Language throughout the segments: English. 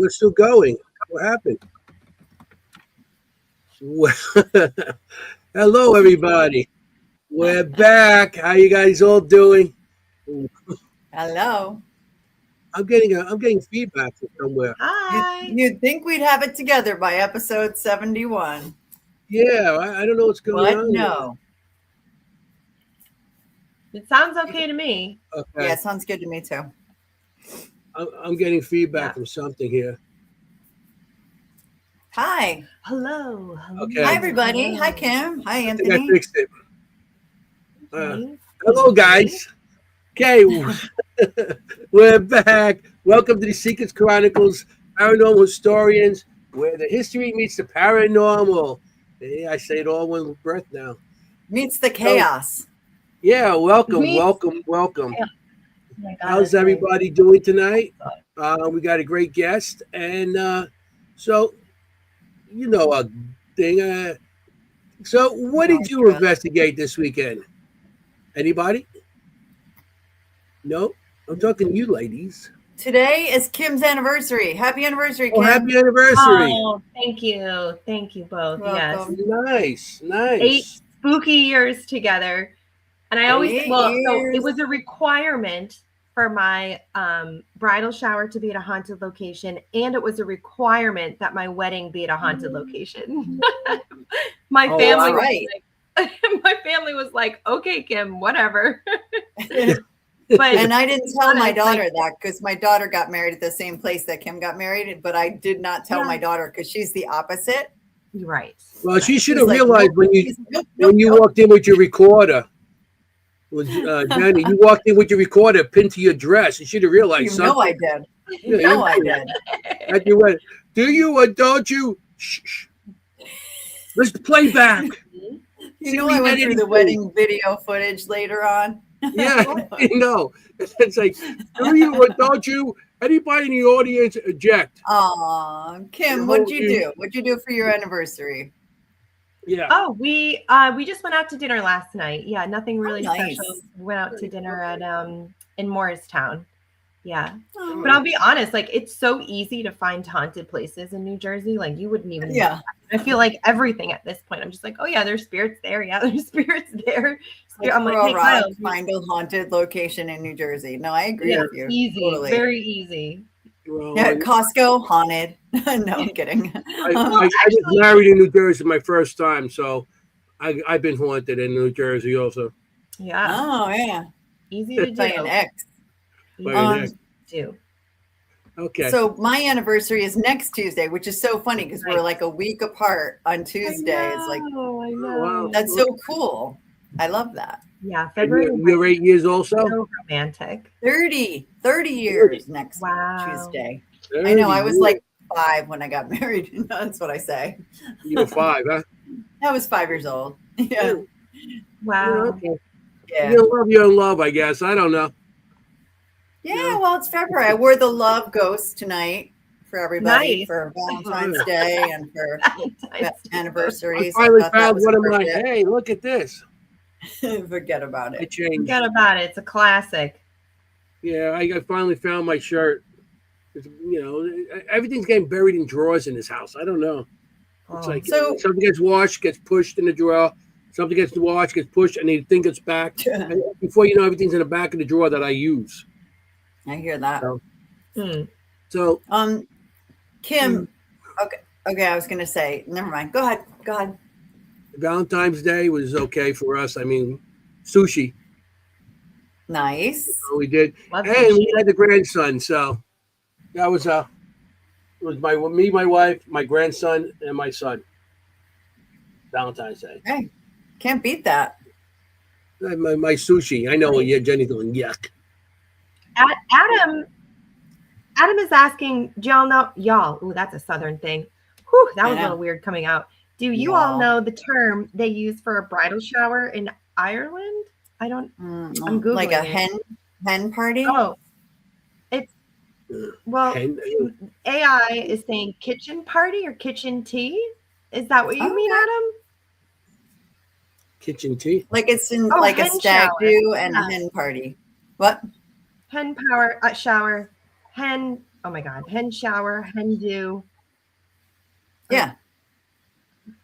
we're still going. What happened? Well, hello, everybody. We're back. How you guys all doing? Hello. I'm getting feedback from somewhere. Hi. You'd think we'd have it together by episode 71. Yeah, I don't know what's going But on. no. It sounds okay to me. Okay. Yeah, sounds good to me too. I'm getting feedback from something here. Hi. Hello. Okay. Hi, everybody. Hi, Kim. Hi, I Anthony. think I fixed it. Hello, guys. Okay, we're back. Welcome to the Secrets Chronicles, Paranormal Historians, where the history meets the paranormal. Hey, I say it all one breath now. Meets the chaos. Yeah, welcome. Yeah. Oh how's everybody doing tonight? We got a great guest, and so you know a thing. So, what did you investigate this weekend? Anybody? No, I'm talking to you, ladies. Today is Kim's anniversary. Happy anniversary, Kim. Oh, happy anniversary! Oh, thank you both. Welcome. Yes, Nice. 8 spooky years together. And I always, so years. it was a requirement for my bridal shower to be at a haunted location, and it was a requirement that my wedding be at a haunted location. My family, my family was like, "Okay, Kim, whatever." But and I didn't tell my daughter that because my daughter got married at the same place that Kim got married, but I did not tell my daughter because she's the opposite. Right. Well, she should have realized when you walked in with your recorder. Jenny, you walked in with your recorder pinned to your dress. You should have realized something. No, I did. No, I did. At your wedding. Do you or don't you? Shh. Let's play back. You know, I went through the wedding video footage later on. Yeah, you know. It's like, do you or don't you? Anybody in the audience eject? Aw, Kim, what'd you do? What'd you do for your anniversary? Yeah. Oh, we just went out to dinner last night. Yeah, nothing really special. We went out to dinner at in Morristown. Yeah. Oh. But I'll be honest, like it's so easy to find haunted places in New Jersey. Like you wouldn't even know. I feel like everything at this point. I'm just like, oh yeah, there's spirits there. Yeah, there's spirits there. I'm like, hey, Kyle, find a haunted location in New Jersey. No, I agree with you. Easy, totally. Very easy. Well, yeah, Costco haunted. No, I'm kidding. I just married in New Jersey my first time, so I've been haunted in New Jersey also. Yeah. Oh yeah. Easy to do. By an ex. Do. Okay. So my anniversary is next Tuesday, which is so funny because we're like a week apart on Tuesday. It's like, I know. Wow. That's so cool. I love that. Yeah, February. You're 8 years also? So romantic. 30 years next Tuesday. 30 I know. I was like 5 when I got married. That's what I say. You were 5, huh? I was 5 years old. Yeah. Wow. Okay. Yeah. You're in love, I guess. I don't know. Yeah, well, it's February. I wore the love ghost tonight for everybody for Valentine's Day and for anniversaries. I finally found one of my, hey, look at this. Forget about it. Forget about it. It's a classic. Yeah, I finally found my shirt. You know, everything's getting buried in drawers in this house. I don't know. It's like something gets washed, gets pushed in the drawer. Something gets washed, gets pushed, and they think it's back. And before you know, everything's in the back of the drawer that I use. I hear that. So, Kim. Okay. I was gonna say. Never mind. Go ahead. Valentine's Day was okay for us. I mean, sushi. Nice. So we did, and we had the grandson. So that was it was me, my wife, my grandson, and my son. Valentine's Day. Hey, can't beat that. My sushi. I know. Yeah, Jenny going yuck. Adam is asking, do y'all know y'all? Ooh, that's a Southern thing. Whew, that was a little weird coming out. Do you all know the term they use for a bridal shower in Ireland? I don't. I'm Googling like a hen party. Oh, it's AI is saying kitchen party or kitchen tea. Is that what you mean, Adam? Kitchen tea. Like it's in like a stag do and a hen party. What? Hen shower. Hen oh my God, hen shower, hen do. Yeah.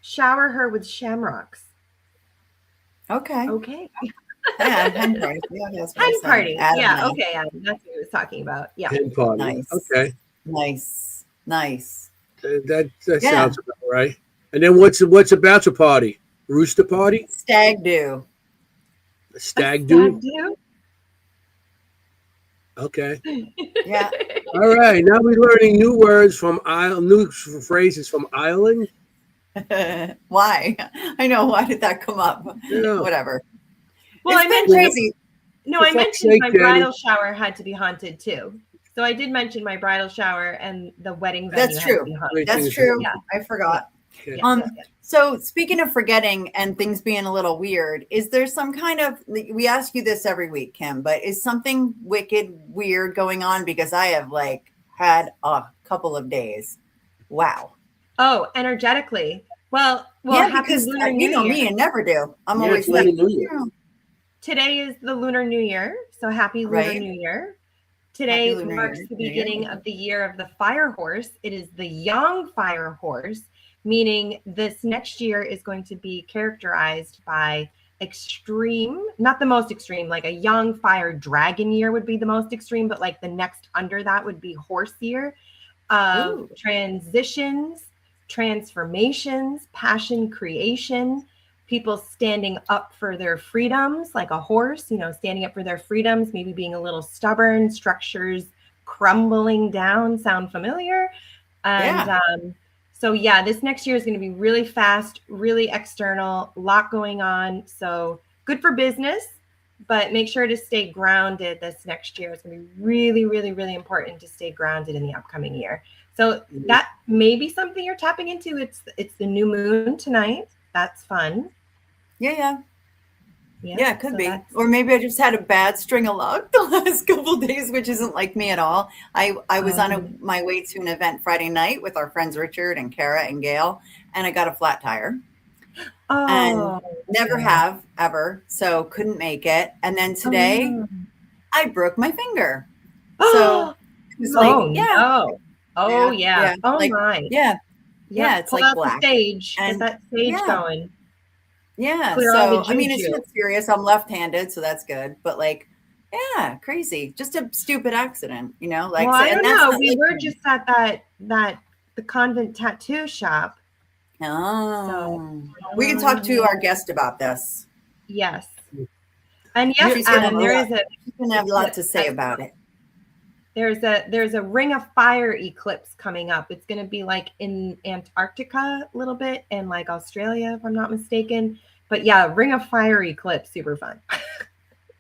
Shower her with shamrocks. Okay. Yeah, hen party. Yeah, that's what hen party. Yeah, Adam, okay. That's what he was talking about. Yeah. Hen party. Nice. Okay. Nice. That sounds about right. And then what's a bachelor party? Rooster party? Stag do. Stag do? Okay. Yeah. All right. Now we're learning new words from new phrases from Ireland. Why? I know. Why did that come up? Yeah. Whatever. Well, it's been crazy. No, I mentioned my bridal shower had to be haunted too. So I did mention my bridal shower and the wedding venue. That's true. That's true. Yeah. I forgot. Yeah. So speaking of forgetting and things being a little weird, is there some kind of, we ask you this every week, Kim, but is something wicked weird going on? Because I have had a couple of days. Wow. Oh, energetically. Well, yeah, because you know me and never do. I'm always like, today is the Lunar New Year. So happy Lunar New Year. Today marks the beginning of the year of the fire horse. It is the young fire horse, meaning this next year is going to be characterized by extreme, not the most extreme, like a young fire dragon year would be the most extreme, but like the next under that would be horse year. Transitions, transformations, passion, creation, people standing up for their freedoms, like a horse, standing up for their freedoms, maybe being a little stubborn, structures crumbling down. Sound familiar? And so yeah, this next year is going to be really fast, really external, a lot going on. So good for business, but make sure to stay grounded this next year. It's going to be really, really, really important to stay grounded in the upcoming year. So that may be something you're tapping into. It's the new moon tonight. That's fun. Yeah, it could be. Or maybe I just had a bad string of luck the last couple of days, which isn't like me at all. I was on my way to an event Friday night with our friends Richard and Kara and Gail, and I got a flat tire. And never have ever, so couldn't make it. And then today I broke my finger. So it was Oh my. It's pull like out black. The stage. Get that stage going. Yeah. So I mean, it's not serious. I'm left-handed, so that's good. But crazy. Just a stupid accident, Well, I don't know. We were just at the convent tattoo shop. Oh, we can talk to our guest about this. Yes, and yes, she's gonna have a lot to say about it. There's a ring of fire eclipse coming up. It's going to be like in Antarctica a little bit and like Australia, if I'm not mistaken. But yeah, ring of fire eclipse, super fun.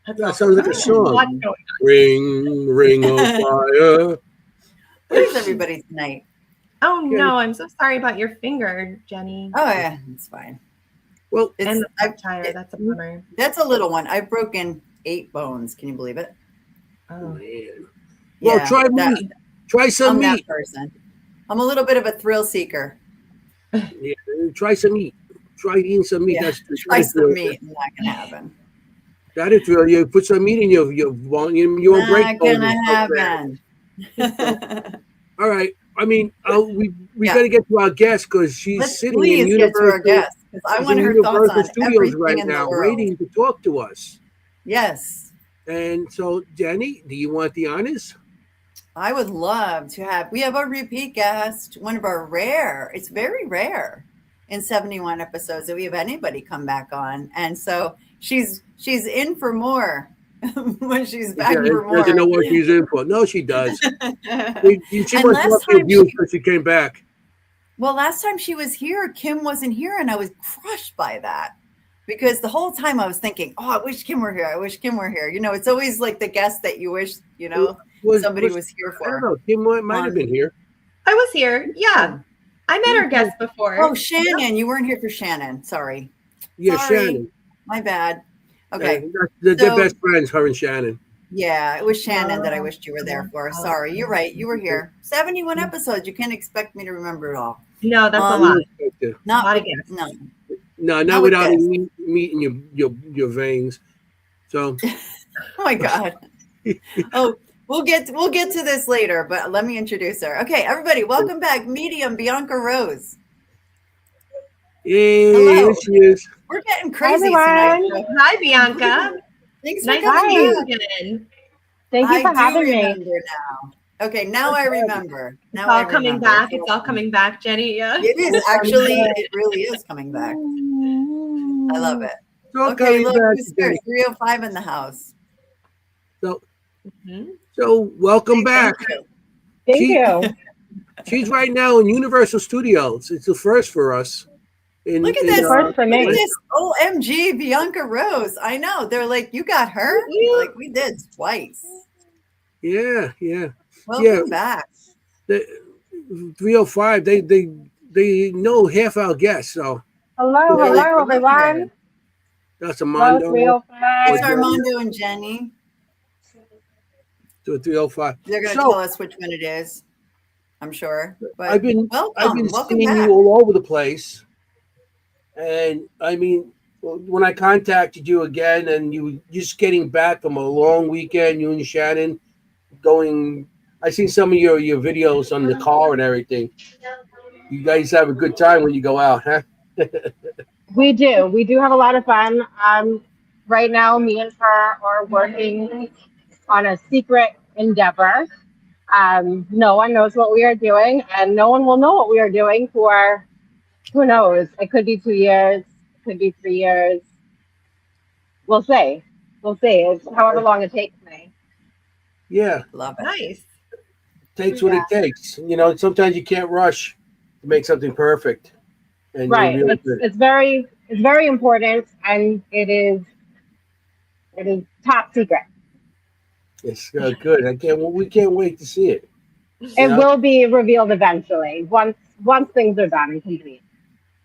That sounds like a song. Ring of fire. Where's everybody tonight? Oh no, I'm so sorry about your finger, Jenny. Oh yeah, it's fine. Well, and the tire, that's a bummer. That's a little one. I've broken 8 bones. Can you believe it? Oh man. Well, try meat. Try some meat. I'm that person. I'm a little bit of a thrill seeker. Yeah, try some meat. Try eating some meat. Yeah, try some meat. Not gonna happen. That is real. You put some meat in your bone. You won't break. Not gonna happen. All right. I mean, we got to get to our guest because she's sitting in Universal. Get to our guest, I want her thoughts on Studios right now, waiting to talk to us. Yes. And so, Jenny, do you want the honors? I would love to have. We have a repeat guest, one of our rare. It's very rare in 71 episodes that we have anybody come back on, and so she's in for more. When she's back for more. Doesn't know what she's in for. No, she does. She must love the abuse because she came back. Well, last time she was here, Kim wasn't here, and I was crushed by that because the whole time I was thinking, "Oh, I wish Kim were here. I wish Kim were here." It's always like the guest that you wish somebody was here for. I don't know. Kim might have been here. I was here. Yeah, I met our guest before. Oh, Shannon, you weren't here for Shannon. Sorry. Yeah, Shannon. My bad. Okay. They're best friends, her and Shannon. Yeah, it was Shannon that I wished you were there for. Sorry, you're right. You were here. 71 episodes. You can't expect me to remember it all. No, that's a lot. Not not without any meat in your veins. So. Oh my God. Oh, We'll get to this later, but let me introduce her. Okay, everybody, welcome back. Medium Bianca Rose. Hey, here she is. We're getting crazy tonight. So. Hi, Bianca. Thanks nice for coming to meet you again. Thank you for having me. Now. Okay, now I remember. It's all coming back. It's all coming back, Jenny. Yeah. It is actually. It really is coming back. I love it. Okay, look who's here. 305 in the house. So welcome back. Thank you. She's right now in Universal Studios. It's the first for us. Look at this. Look at this. OMG, Bianca Rose. I know. They're like, you got her? Like, we did twice. Yeah. Welcome back. The 305, they know half our guests, so. Hello, everyone. That's Armando. It's Armando and Jenny. To 305. They're going to tell us which one it is, I'm sure. But I've been seeing back. you all over the place. And I mean, when I contacted you again and you just getting back from a long weekend, you and Shannon I seen some of your videos on the car and everything. You guys have a good time when you go out, huh? We do. We do have a lot of fun. Right now, me and her are working on a secret endeavor. No one knows what we are doing, and no one will know what we are doing for, who knows? It could be 2 years, could be 3 years. We'll see. It's however long it takes me. Yeah. Love it. Nice. Takes what it takes. You know, sometimes you can't rush to make something perfect. And right. It's very important, and it is top secret. It's good. We can't wait to see it. It will be revealed eventually once things are done and complete.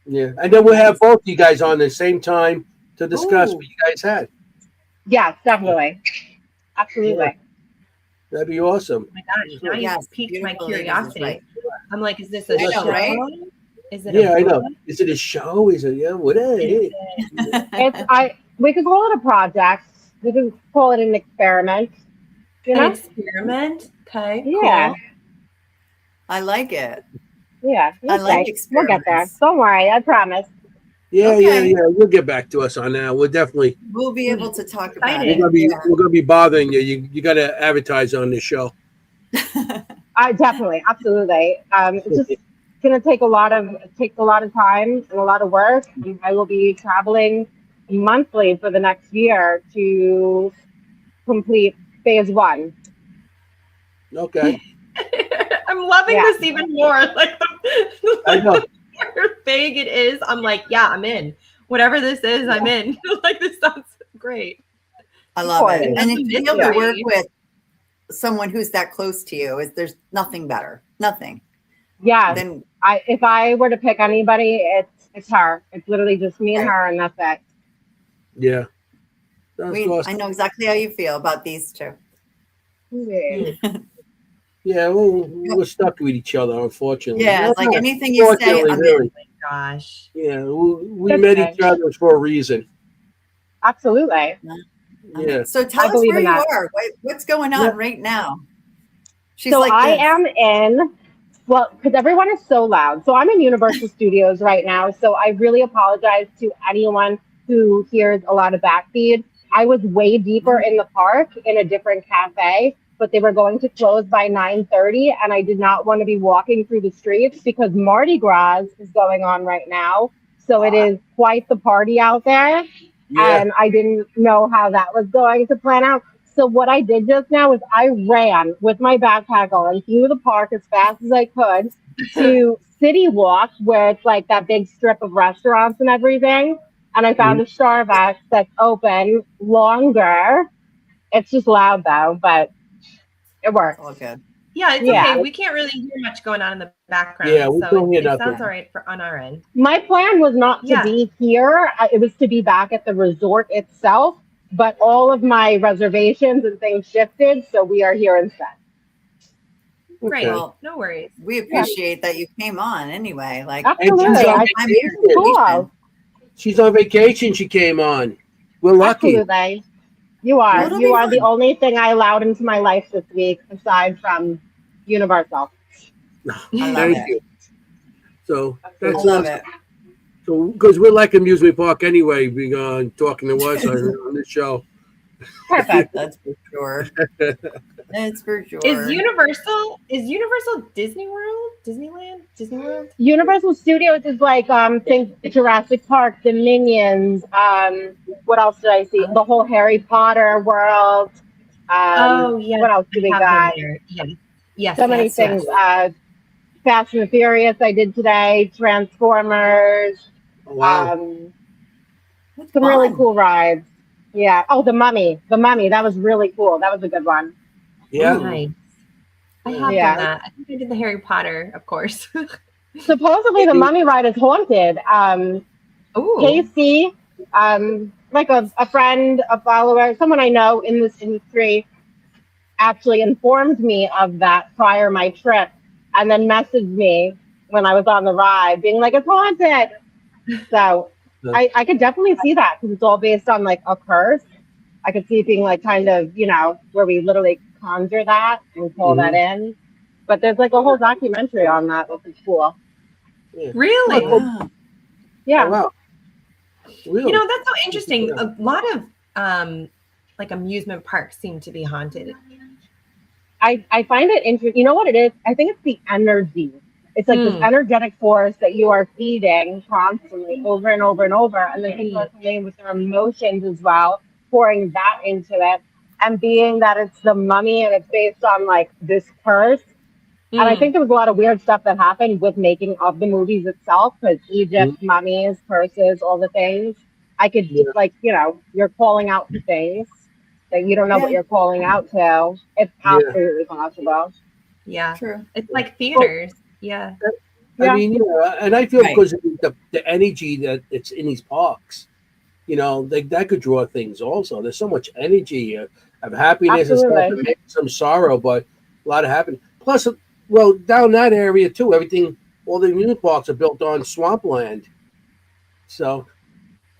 Yeah, and then we'll have both you guys on at the same time to discuss what you guys had. Yes, definitely. Absolutely. Yeah. That'd be awesome. Oh my gosh, now you've piqued my curiosity. Right. I'm like, is this a show? Right? Is it I know. Is it a show? Is it what is it? We could call it a project. We could call it an experiment. An experiment? Okay. Yeah. Cool. I like it. Yeah. I like experiments. We'll get there. Don't worry, I promise. Yeah. You'll get back to us on that. We'll be able to talk about it. We're gonna be bothering you. You got to advertise on this show. I definitely, absolutely. It's just gonna take a lot of time and a lot of work. I will be traveling monthly for the next year to complete phase 1. Okay. I'm loving this even more. I know. How vague it is. I'm like, yeah, I'm in. Whatever this is, I'm in. Like, this sounds great. I love it. And if you feel to work with someone who's that close to you, there's nothing better. Nothing. Yeah. If I were to pick anybody, it's her. It's literally just me and her, and that's it. Yeah. Awesome. I know exactly how you feel about these two. Yeah, we're stuck with each other, unfortunately. Yeah, it's like anything you say, I'm really. in. Oh my gosh. Yeah, we met each other for a reason. Absolutely. Yeah. So tell us where you are. What's going on right now? I am in, because everyone is so loud. So I'm in Universal Studios right now. So I really apologize to anyone who hears a lot of backfeed. I was way deeper in the park in a different cafe, but they were going to close by 9:30, and I did not want to be walking through the streets because Mardi Gras is going on right now. So it is quite the party out there, and I didn't know how that was going to plan out. So what I did just now is I ran with my backpack on through the park as fast as I could to City Walk, where it's like that big strip of restaurants and everything. And I found a Starbucks that's open longer. It's just loud though, but it works. All good. Yeah, it's okay. We can't really hear much going on in the background. Yeah, we don't hear nothing. It sounds all right on our end. My plan was not to be here. It was to be back at the resort itself, but all of my reservations and things shifted, so we are here instead. Great. Well, no worries. We appreciate that you came on anyway. Like, absolutely. She's on vacation. She came on. We're lucky. Absolutely. You are. Well, You are the only thing I allowed into my life this week, aside from Universal. Thank you. So that's I love awesome. it. So, because we're like amusement park anyway, being talking to us on this show. Perfect. That's for sure. That's for sure. Is Universal Disney World? Disneyland? Disney World? Universal Studios is like think Jurassic Park, the Minions. What else did I see? The whole Harry Potter world. Oh yeah. What else do we got? Yes. Yes. So many things. Fast and the Furious I did today. Transformers. Oh, wow. Some really cool rides. Yeah. Oh, the Mummy. The Mummy. That was really cool. That was a good one. Yeah. Nice. I have done that. I think I did the Harry Potter, of course. Supposedly the Mummy ride is haunted. Casey, like a friend, a follower, someone I know in this industry, actually informed me of that prior my trip, and then messaged me when I was on the ride, being like, "It's haunted." So I could definitely see that because it's all based on like a curse. I could see it being like kind of, where we literally conjure that and pull that in. But there's like a whole documentary on that, which is cool. Yeah. Really? Yeah. Oh, wow. Really? That's so interesting. A lot of like amusement parks seem to be haunted. I find it interesting. You know what it is? I think it's the energy. It's like this energetic force that you are feeding constantly over and over and over. And then people are coming with their emotions as well, pouring that into it. And being that it's the Mummy and it's based on like this curse. And I think there was a lot of weird stuff that happened with making of the movies itself, because Egypt, mummies, curses, all the things. I could you're calling out to things that you don't know what you're calling out to. It's absolutely possible. Yeah. True. It's like theaters. Yeah. I mean, and I feel because of the energy that it's in these parks, that could draw things also. There's so much energy of happiness and stuff, and maybe some sorrow, but a lot of happiness. Plus, well, down that area too, all the amusement parks are built on swampland. So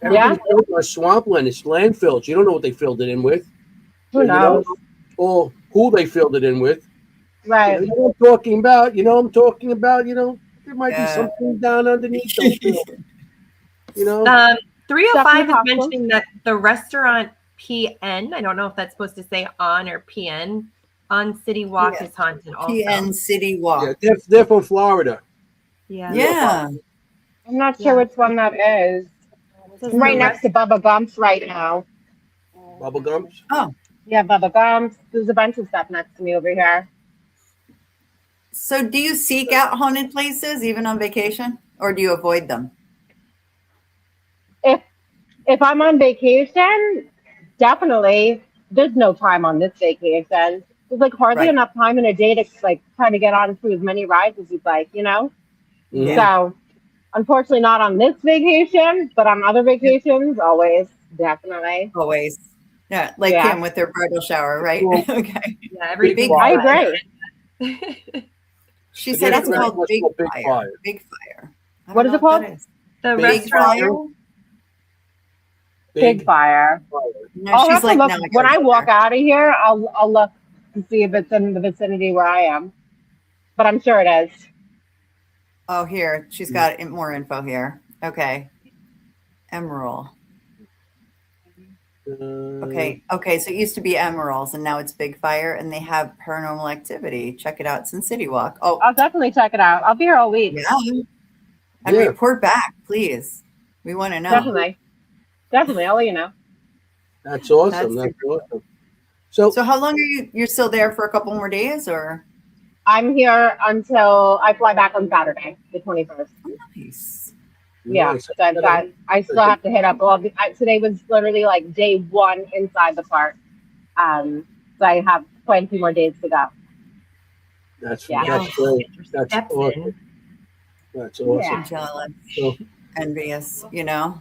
everything's built on swampland. It's landfills. You don't know what they filled it in with. Who knows? Or who they filled it in with. Right. You know what I'm talking about? There might be something down underneath those fields. 305 is mentioning that the restaurant PN, I don't know if that's supposed to say on or PN, on City Walk is haunted also. PN City Walk. Yeah, they're from Florida. Yeah. I'm not sure which one that is. I'm right next to Bubba Gump's right now. Bubba Gump's? Oh. Yeah, Bubba Gump's. There's a bunch of stuff next to me over here. So do you seek out haunted places even on vacation, or do you avoid them? If I'm on vacation, definitely. There's no time on this vacation. There's like hardly enough time in a day to like try to get on through as many rides as you'd like, So unfortunately not on this vacation, but on other vacations, always, definitely. Always. Yeah, like Kim with their bridal shower, right? Cool. Okay. Yeah, I agree. She said it's called Big Fire. Big Fire. What is it called? The Big Fire. Big Fire. No, she's like, look, when I walk out of here, I'll look and see if it's in the vicinity where I am. But I'm sure it is. Oh, here. She's got more info here. Okay. Emerald. Okay. So it used to be Emeralds, and now it's Big Fire, and they have Paranormal Activity. Check it out. It's in City Walk. Oh, I'll definitely check it out. I'll be here all week. Yeah. And report back, please. We want to know. Definitely. I'll let you know. That's awesome. That's awesome. So how long are you're still there for a couple more days, or? I'm here until I fly back on Saturday, the 21st. Nice. Yeah, so I still have to hit up. Today was literally like day one inside the park. So I have quite a few more days to go. That's great. That's awesome. That's awesome. Yeah. Jealous, envious, Yeah,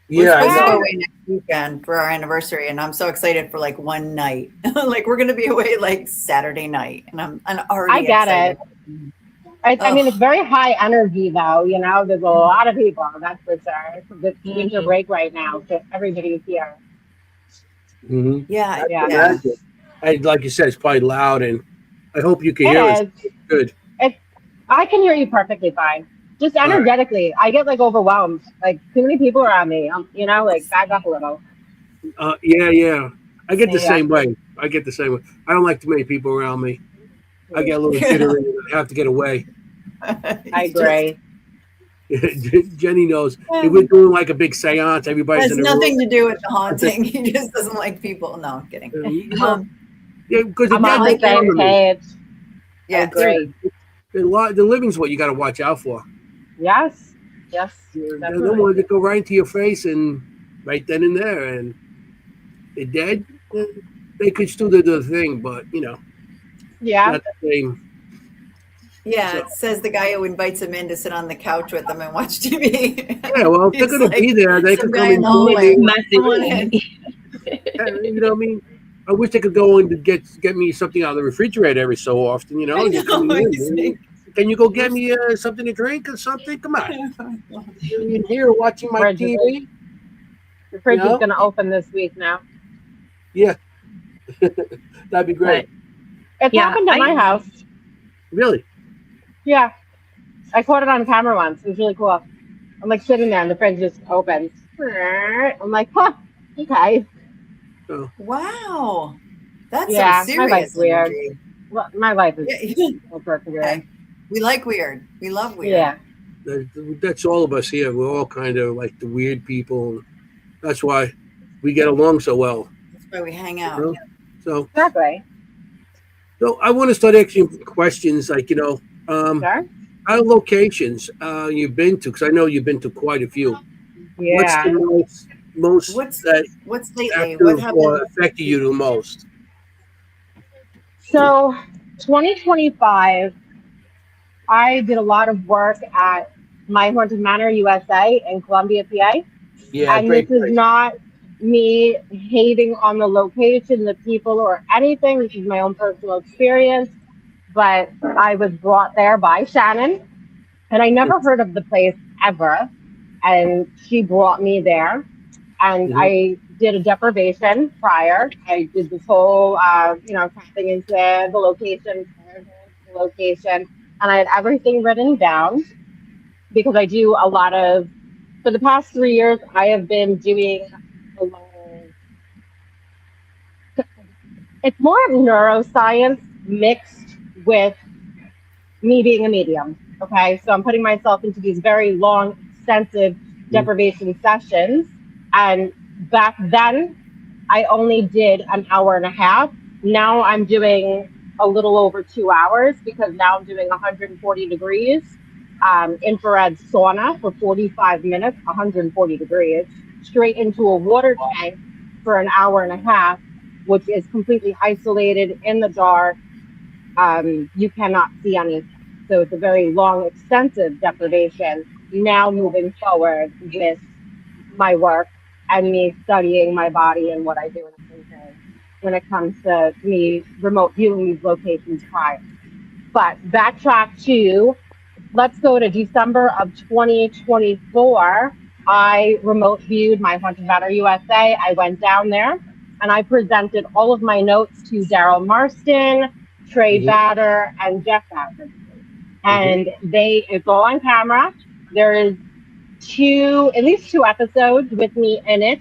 we're supposed to go away next weekend for our anniversary, and I'm so excited for like one night. Like we're gonna be away like Saturday night, and I'm already excited. I mean, it's very high energy, though. There's a lot of people. That's for sure. It's winter break right now, so everybody's here. Mm-hmm. Yeah. And like you said, it's probably loud, and I hope you can It hear is. us. Good. I can hear you perfectly fine. Just energetically, I get like overwhelmed. Like too many people around me. Like back up a little. Yeah. I get the Yeah. same way. I don't like too many people around me. I get a little jittery, and I have to get away. I agree. Jenny knows. If we're doing like a big seance, everybody's in the room. Has nothing to do with the haunting. He just doesn't like people. No, I'm kidding. Yeah, because I'm on the same page. Yeah, I agree. The living's what you got to watch out for. Yes. They don't want to go right into your face and right then and there, and they're dead. They could still do the thing, but Yeah. not the same. Yeah, so. It says the guy who invites him in to sit on the couch with them and watch TV. Yeah, well, if they're going to be there, they could come and join me. You know what I mean? I wish they could go and get me something out of the refrigerator every so often. Can you go get me something to drink or something? Come on. You're in here watching my TV. The fridge is going to open this week now. Yeah. That'd be great. It's happened at my house. Really? Yeah. I caught it on camera once. It was really cool. I'm like sitting there and the fridge just opens. I'm like, huh, okay. Oh. Wow. That's some serious. My life's weird. Well, my life is weird. Okay. We like weird. We love weird. Yeah. That's all of us here. We're all kind of like the weird people. That's why we get along so well. That's why we hang out. So exactly. So I want to start asking questions like, sure. Our locations you've been to, because I know you've been to quite a few. Yeah. What's the most what's lately? What happened? Or affected you the most? So 2025, I did a lot of work at My Haunted Manor USA in Columbia, PA. Yeah, and this is not me hating on the location, the people, or anything. This is my own personal experience. But I was brought there by Shannon, and I never heard of the place ever. And she brought me there, and I did a deprivation prior. I did this whole, tapping into the location, and I had everything written down because I do a lot of. For the past 3 years, I have been doing a lot of. It's more of neuroscience mixed with me being a medium. Okay, so I'm putting myself into these very long, extensive deprivation sessions. And back then, I only did an hour and a half. Now I'm doing a little over 2 hours because now I'm doing 140 degrees. Infrared sauna for 45 minutes, 140 degrees, straight into a water tank for an hour and a half, which is completely isolated in the dark. You cannot see anything. So it's a very long, extensive deprivation. Now moving forward with my work and me studying my body and what I do and everything when it comes to me remote viewing these locations prior. But backtrack to, let's go to December of 2024. I remote viewed My Haunted Manor USA. I went down there and I presented all of my notes to Daryl Marston, Trey Batter, and Jeff Batter. And it's all on camera. There is at least two episodes with me in it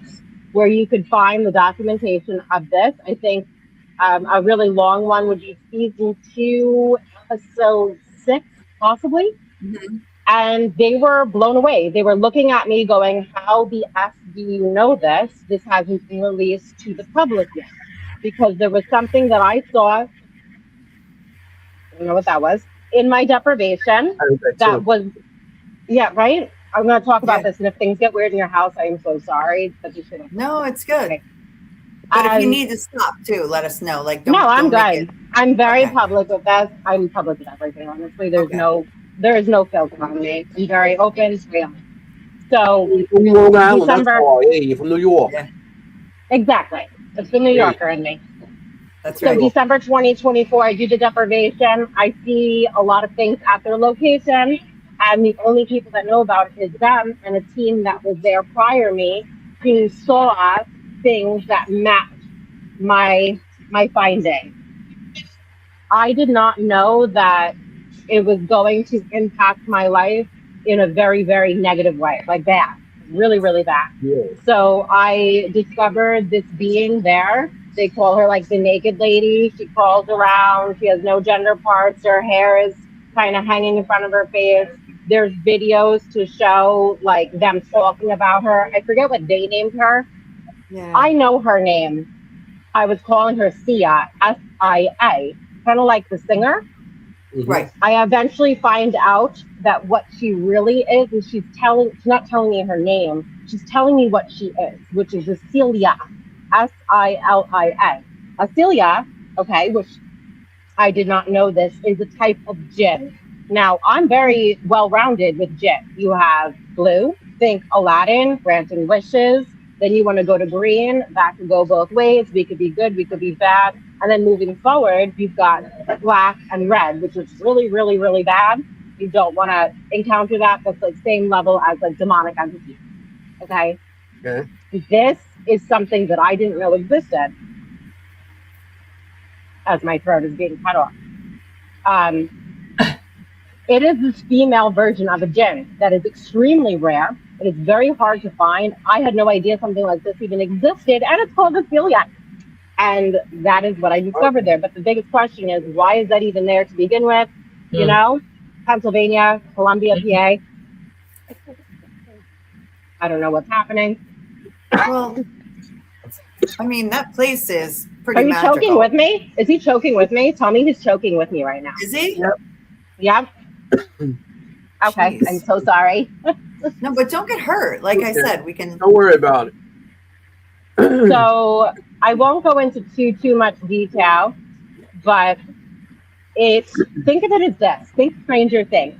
where you could find the documentation of this. I think a really long one would be season 2, episode 6, possibly. And they were blown away. They were looking at me going, how the F do you know this? This hasn't been released to the public yet. Because there was something that I saw, I don't know what that was, in my deprivation. That was, yeah, right? I'm going to talk about this. And if things get weird in your house, I am so sorry. But you should have. No, it's good. Okay. But if you need to stop too, let us know. Like, I'm good. I'm very public with this. I'm public with everything, honestly. There is no filter on me. I'm very open. So from Long Island, December. You're from New York. Yeah. Exactly. It's the New Yorker in me. That's right. So December 2024, I do the deprivation. I see a lot of things at their location. And the only people that know about it is them and a team that was there prior to me who saw things that matched my finding. I did not know that it was going to impact my life in a very, very negative way, like bad, really, really bad. Yeah. So I discovered this being there. They call her like the naked lady. She crawls around. She has no gender parts. Her hair is kind of hanging in front of her face. There's videos to show like them talking about her. I forget what they named her. Yeah. I know her name. I was calling her Sia, S-I-A, kind of like the singer. Mhm. Right. I eventually find out that what she really is she's not telling me her name. She's telling me what she is, which is a Celia, Silia. A Celia, okay, which I did not know this, is a type of jinn. Now, I'm very well-rounded with jinn. You have blue, think Aladdin, granting wishes. Then you want to go to green. That could go both ways. We could be good, we could be bad. And then moving forward, you've got black and red, which is really, really, really bad. You don't want to encounter that. That's like same level as like demonic entities. Okay. Okay. This is something that I didn't know existed, as my throat is being cut off. It is this female version of a jinn that is extremely rare. It is very hard to find. I had no idea something like this even existed, and it's called a celiac. And that is what I discovered there. But the biggest question is, why is that even there to begin with? You know, Pennsylvania, Columbia, PA. I don't know what's happening. Well, I mean, that place is pretty Are you magical. choking with me? Is he choking with me? Tell me he's choking with me right now. Is he? Yep. Okay, Jeez. I'm so sorry. No, but don't get hurt. Like I said, we can. Don't worry about it. So I won't go into too much detail, but think of it as this. Think Stranger Things.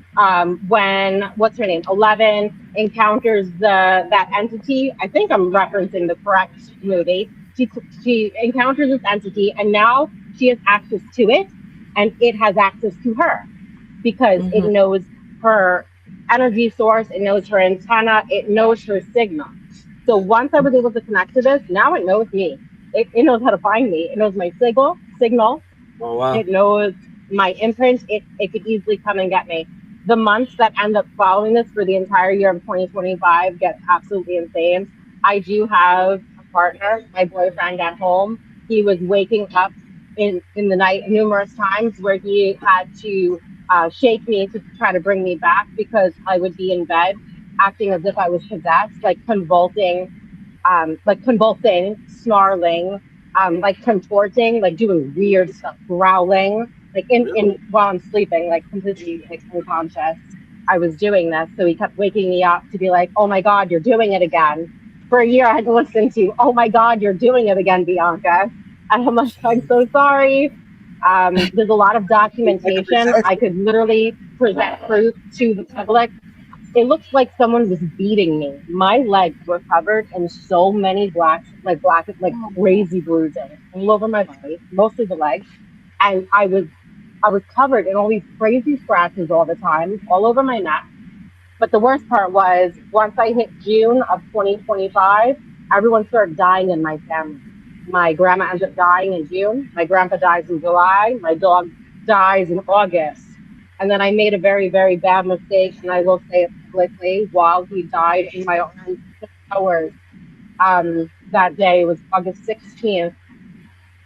When what's her name? 11 encounters that entity. I think I'm referencing the correct movie. She encounters this entity, and now she has access to it, and it has access to her because it knows her energy source, it knows her antenna, it knows her signal. So once I was able to connect to this, now it knows me. It knows how to find me. It knows my signal. Oh wow. It knows my imprint. It could easily come and get me. The months that end up following this for the entire year of 2025 get absolutely insane. I do have a partner, my boyfriend at home. He was waking up in the night numerous times where he had to shake me to try to bring me back because I would be in bed acting as if I was possessed, like convulsing, snarling, like contorting, like doing weird stuff, growling, like in while I'm sleeping, like completely like unconscious. I was doing this, so he kept waking me up to be like, "Oh my God, you're doing it again." For a year, I had to listen to, "Oh my God, you're doing it again, Bianca." And I'm like, "I'm so sorry." There's a lot of documentation. I could literally present proof to the public. It looks like someone was beating me. My legs were covered in so many black, crazy bruising all over my body, mostly the legs. And I was covered in all these crazy scratches all the time, all over my neck. But the worst part was once I hit June of 2025, everyone started dying in my family. My grandma ends up dying in June. My grandpa dies in July. My dog dies in August. And then I made a very, very bad mistake, and I will say it publicly, while he died in my arms 6 hours. That day was August 16th.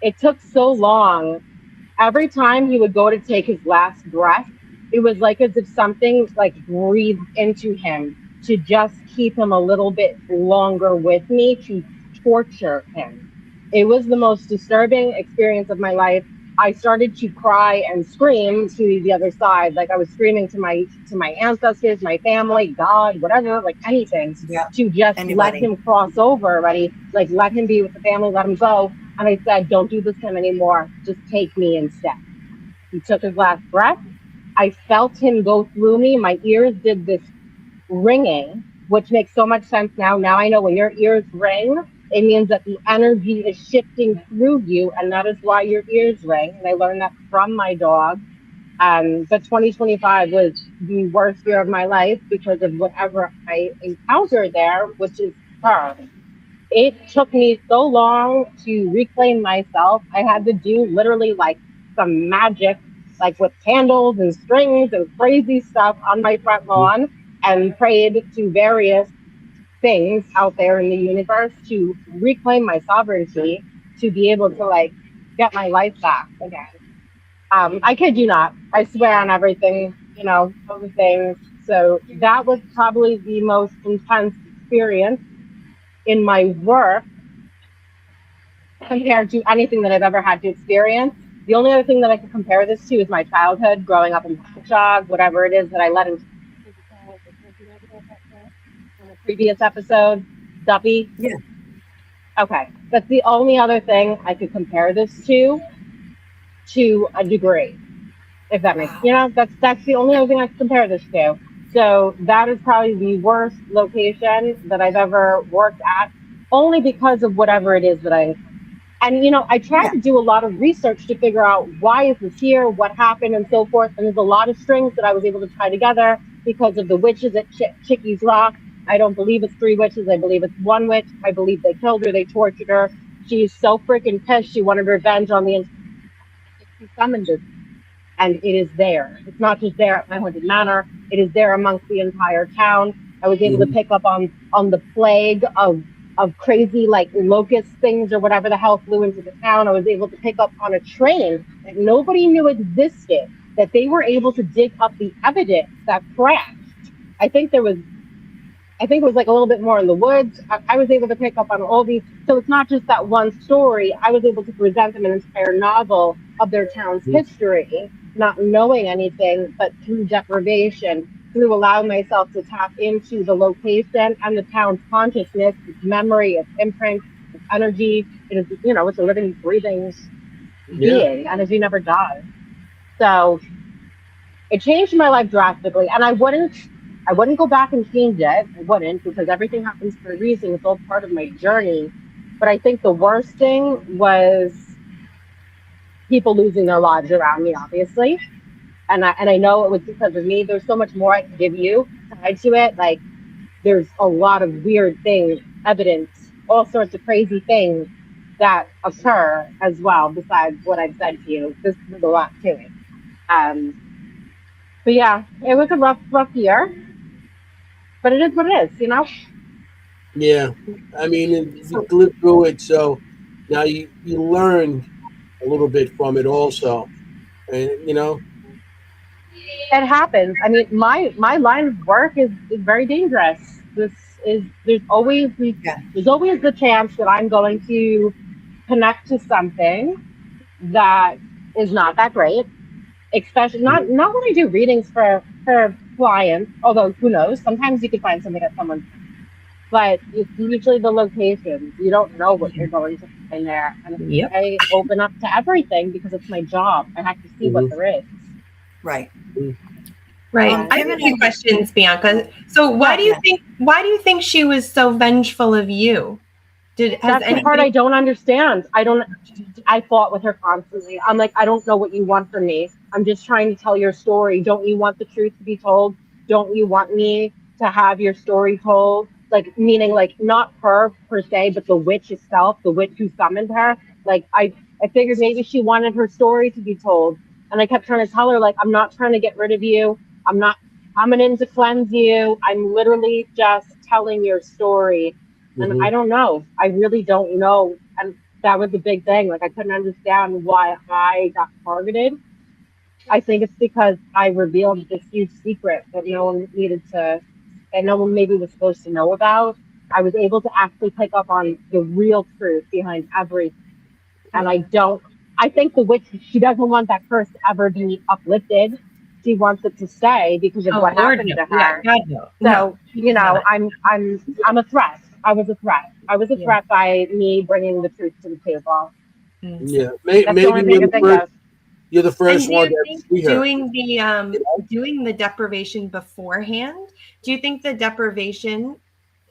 It took so long. Every time he would go to take his last breath, it was like as if something like breathed into him to just keep him a little bit longer with me, to torture him. It was the most disturbing experience of my life. I started to cry and scream to the other side, like I was screaming to my ancestors, my family, God, whatever, like anything, to just let him cross over already, like let him be with the family, let him go. And I said, "Don't do this to him anymore. Just take me instead." He took his last breath. I felt him go through me. My ears did this ringing, which makes so much sense now. Now I know when your ears ring, it means that the energy is shifting through you, and that is why your ears ring. And I learned that from my dog. But 2025 was the worst year of my life because of whatever I encountered there, which is her. it took me so long to reclaim myself. I had to do literally like some magic, like with candles and strings and crazy stuff on my front lawn, and prayed to various things out there in the universe to reclaim my sovereignty, to be able to like get my life back again. I kid you not. I swear on everything, those things. So that was probably the most intense experience in my work compared to anything that I've ever had to experience. The only other thing that I could compare this to is my childhood, growing up in Patchogue, whatever it is that I let in the previous episode, Duppy. Yeah. Okay. That's the only other thing I could compare this to a degree. If that makes, that's the only other thing I can compare this to. So that is probably the worst location that I've ever worked at, only because of whatever it is that I tried to do a lot of research to figure out why is this here, what happened, and so forth. And there's a lot of strings that I was able to tie together because of the witches at Chicky's Rock. I don't believe it's 3 witches. I believe it's 1 witch. I believe they killed her. They tortured her. She's so freaking pissed. She wanted revenge on the. She summoned it. And it is there. It's not just there at my haunted manor. It is there amongst the entire town. I was able to pick up on the plague of crazy like locust things or whatever the hell flew into the town. I was able to pick up on a train that nobody knew existed, that they were able to dig up the evidence that crashed. I think it was like a little bit more in the woods. I was able to pick up on all these. So it's not just that one story. I was able to present them an entire novel of their town's history, not knowing anything, but through deprivation, through allowing myself to tap into the location and the town's consciousness, its memory, its imprint, its energy. It is, it's a living, breathing being. Energy never dies. So it changed my life drastically, and I wouldn't go back and change it. I wouldn't, because everything happens for a reason. It's all part of my journey. But I think the worst thing was people losing their lives around me, obviously. And I know it was because of me. There's so much more I can give you tied to it. Like, there's a lot of weird things, evidence, all sorts of crazy things that occur as well, besides what I've said to you. There's a lot to it. But yeah, it was a rough year. But it is what it is, Yeah. I mean, you lived through it, so now you learned a little bit from it also. And, It happens. I mean, my line of work is very dangerous. There's always the chance that I'm going to connect to something that is not that great. Especially not when I do readings for clients, although who knows, sometimes you could find something at someone's, but it's usually the locations. You don't know what you're going to find there. And I open up to everything because it's my job. I have to see what there is. Right. Right. I have a few questions, Bianca. So why do you think she was so vengeful of you? That's the part I don't understand. I fought with her constantly. I'm like, I don't know what you want from me. I'm just trying to tell your story. Don't you want the truth to be told? Don't you want me to have your story told? Like, meaning like not her per se, but the witch itself, the witch who summoned her. Like, I figured maybe she wanted her story to be told. And I kept trying to tell her, like, I'm not trying to get rid of you. I'm not coming in to cleanse you. I'm literally just telling your story. And I don't know. I really don't know. And that was the big thing. Like, I couldn't understand why I got targeted. I think it's because I revealed this huge secret that no one maybe was supposed to know about. I was able to actually pick up on the real truth behind everything. And I think the witch, she doesn't want that curse to ever be uplifted. She wants it to stay because of what happened to her. So, I'm a threat. I was a threat. I was a threat by me bringing the truth to the table. Yeah, maybe you're the first one to see her. Doing the deprivation beforehand, do you think the deprivation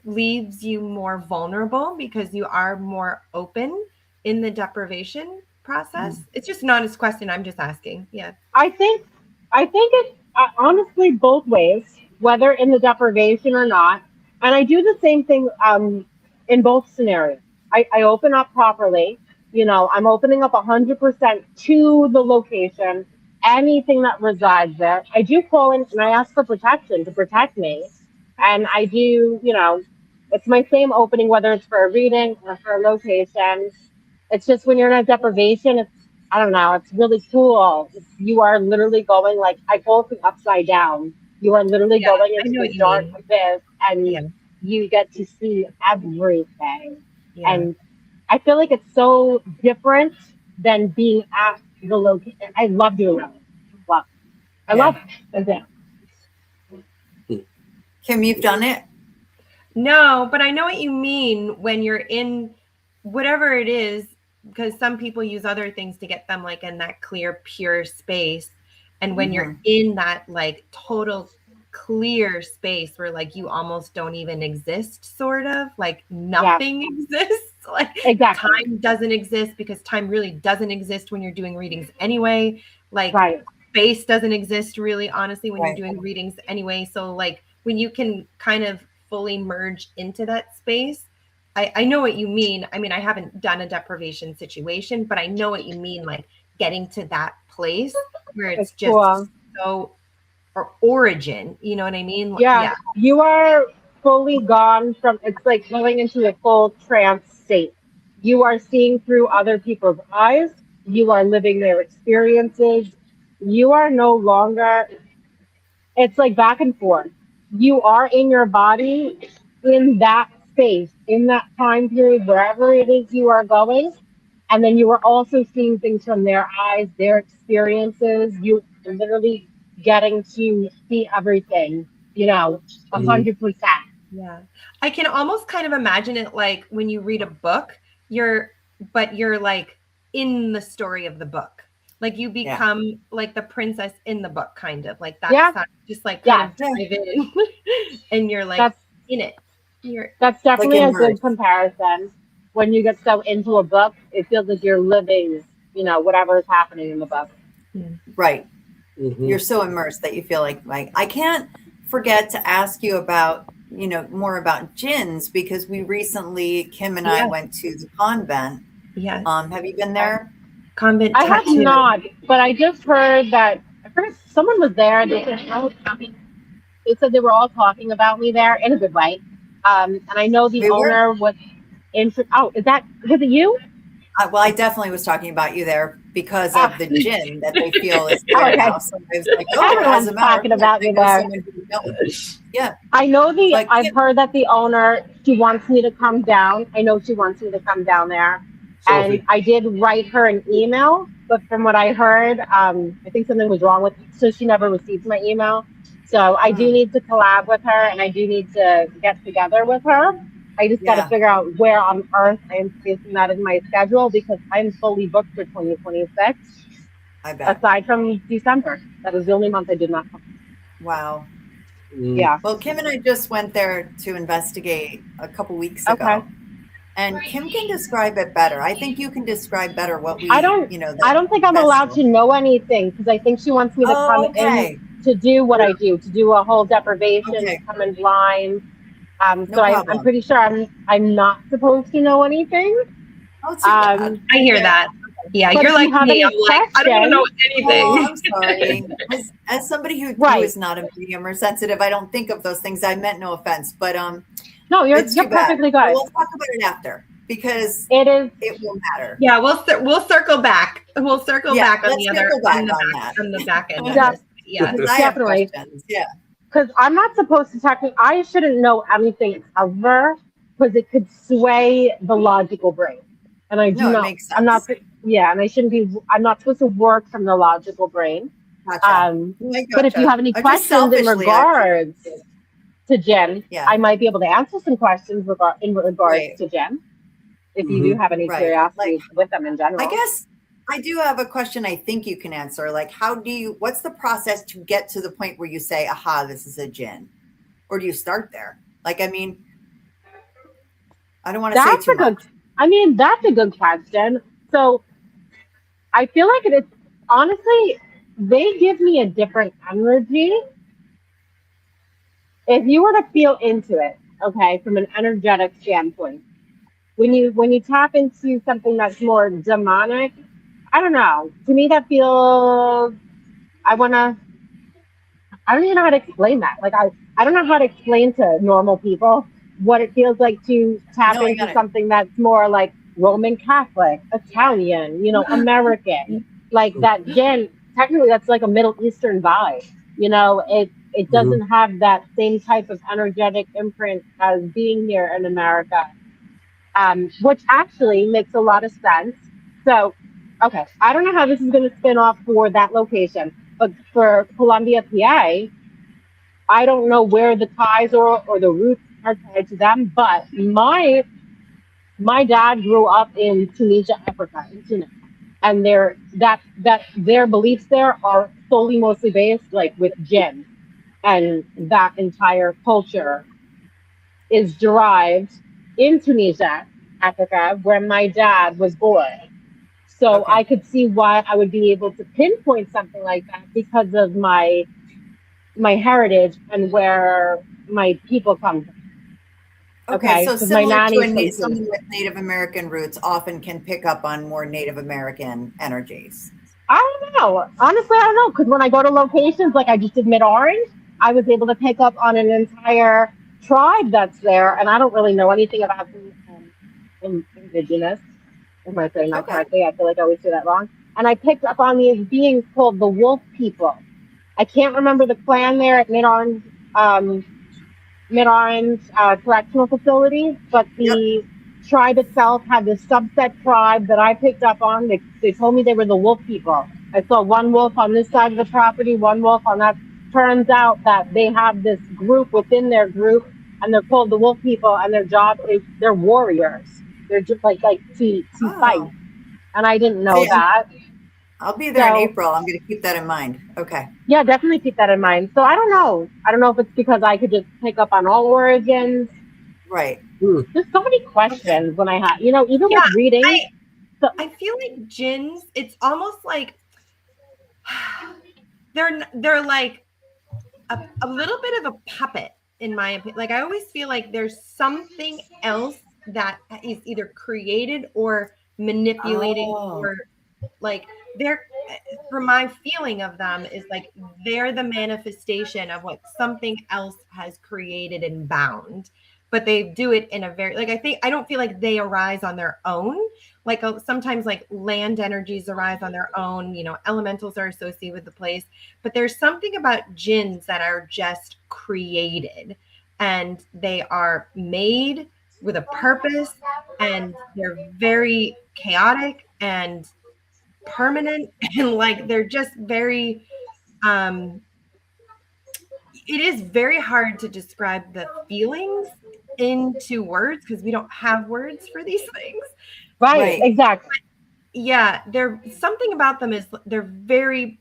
leaves you more vulnerable because you are more open in the deprivation process? It's just an honest question. I'm just asking. Yeah. I think it's honestly both ways, whether in the deprivation or not. And I do the same thing in both scenarios. I open up properly. I'm opening up 100% to the location, anything that resides there. I do call in and I ask for protection to protect me. And I do, it's my same opening, whether it's for a reading or for a location. It's just when you're in a deprivation, I don't know, it's really cool. You are literally going, like, I call it the upside down. You are literally going into the dark abyss, and you get to see everything. Yeah. And I feel like it's so different than being at the location. I love doing that. I love it. Kimm, you've done it? No, but I know what you mean when you're in whatever it is, because some people use other things to get them like in that clear, pure space. And when you're in that like total clear space where like you almost don't even exist, sort of like nothing exists, like time doesn't exist, because time really doesn't exist when you're doing readings anyway. Like space doesn't exist really, honestly, when you're doing readings anyway. So like when you can kind of fully merge into that space, I know what you mean. I mean, I haven't done a deprivation situation, but I know what you mean, like getting to that place where it's just so, or origin, you know what I mean? Yeah, you are fully gone from, it's like going into a full trance state. You are seeing through other people's eyes. You are living their experiences. You are no longer, it's like back and forth. You are in your body in that space, in that time period, wherever it is you are going. And then you are also seeing things from their eyes, their experiences. You are literally getting to see everything, 100%. Yeah. I can almost kind of imagine it like when you read a book, you're like in the story of the book. Like you become like the princess in the book, kind of like that. Just like kind of dive in and you're like in it. That's definitely like a good comparison. When you get so into a book, it feels like you're living, whatever is happening in the book. Right. You're so immersed that you feel like I can't forget to ask you about, more about jinns, because we recently, Kimm and I went to the convent. Yeah. Have you been there? Convent I have not, but I just heard that someone was there. They said they were all talking about me there in a good way. And I know the owner was was it you? Well, I definitely was talking about you there because of the jinn that they feel is there now. So I was like, everyone's talking about me there. Yeah. I know I've heard that the owner, she wants me to come down. I know she wants me to come down there. Sophie. And I did write her an email, but from what I heard, I think something was wrong with it, so she never received my email. So I do need to collab with her, and I do need to get together with her. I just got to figure out where on earth I am spacing that in my schedule, because I'm fully booked for 2026. I bet. Aside from December. That was the only month I did not come. Wow. Yeah. Well, Kimm and I just went there to investigate a couple weeks ago. Okay. And Kimm can describe it better. I think you can describe better what we, I don't think I'm allowed to know anything, because I think she wants me to come in to do what I do, to do a whole deprivation, to come in blind. I'm pretty sure I'm not supposed to know anything. I hear that. Yeah, you're like me. I'm like, I don't know anything. Oh, I'm sorry. As somebody who is not a medium or sensitive, I don't think of those things. I meant no offense, but no, you're perfectly good. We'll talk about it after, because it will matter. Yeah, we'll circle back. We'll circle back on the back end. Yeah, definitely. Yeah. Because I'm not supposed to I shouldn't know anything ever, because it could sway the logical brain. And I do not, it makes sense. and I'm not supposed to work from the logical brain. Gotcha. But if you have any questions in regards to Jen, I might be able to answer some questions in regards to Jen, if you do have any curiosity with them in general. I guess I do have a question I think you can answer. Like, what's the process to get to the point where you say, aha, this is a jinn? Or do you start there? Like, I mean, I don't want to say too much. That's a good question. So I feel like it's honestly, they give me a different energy. If you were to feel into it, okay, from an energetic standpoint, when you tap into something that's more demonic, I don't know. To me, that feels. I don't even know how to explain that. Like I don't know how to explain to normal people what it feels like to tap into something that's more like Roman Catholic, Italian, American. Like that Jen, technically that's like a Middle Eastern vibe. It doesn't have that same type of energetic imprint as being here in America. Which actually makes a lot of sense. So, okay, I don't know how this is going to spin off for that location, but for Columbia, PA, I don't know where the ties or the roots are tied to them, but my dad grew up in Tunisia, Africa, in Tunis, and their beliefs there are solely mostly based like with jinn, and that entire culture is derived in Tunisia, Africa, where my dad was born. So I could see why I would be able to pinpoint something like that because of my heritage and where my people come from. Okay, so similar to someone with Native American roots often can pick up on more Native American energies. I don't know. Honestly, I don't know. Because when I go to locations, like I just did Mid-Orange, I was able to pick up on an entire tribe that's there. And I don't really know anything about the indigenous. Am I saying that correctly? I feel like I always do that wrong. And I picked up on these beings called the Wolf People. I can't remember the clan there at Mid-Orange Correctional Facility, but the tribe itself had this subset tribe that I picked up on. They told me they were the Wolf People. I saw one wolf on this side of the property, one wolf on that. Turns out that they have this group within their group, and they're called the Wolf People, and their job is they're warriors. They're just like to fight. And I didn't know that. I'll be there in April. I'm going to keep that in mind. Okay. Yeah, definitely keep that in mind. So I don't know. I don't know if it's because I could just pick up on all origins. Right. There's so many questions when I have, even with reading. I feel like jinns, it's almost like they're like a little bit of a puppet, in my opinion. Like I always feel like there's something else that is either created or manipulating or like they're, for my feeling of them, is like they're the manifestation of what something else has created and bound, but they do it in a very, like, I don't feel like they arise on their own. Like sometimes like land energies arise on their own, elementals are associated with the place, but there's something about jinns that are just created and they are made with a purpose and they're very chaotic and permanent, and like they're just very it is very hard to describe the feelings into words because we don't have words for these things. Right. Exactly. But yeah, there's something about them is they're very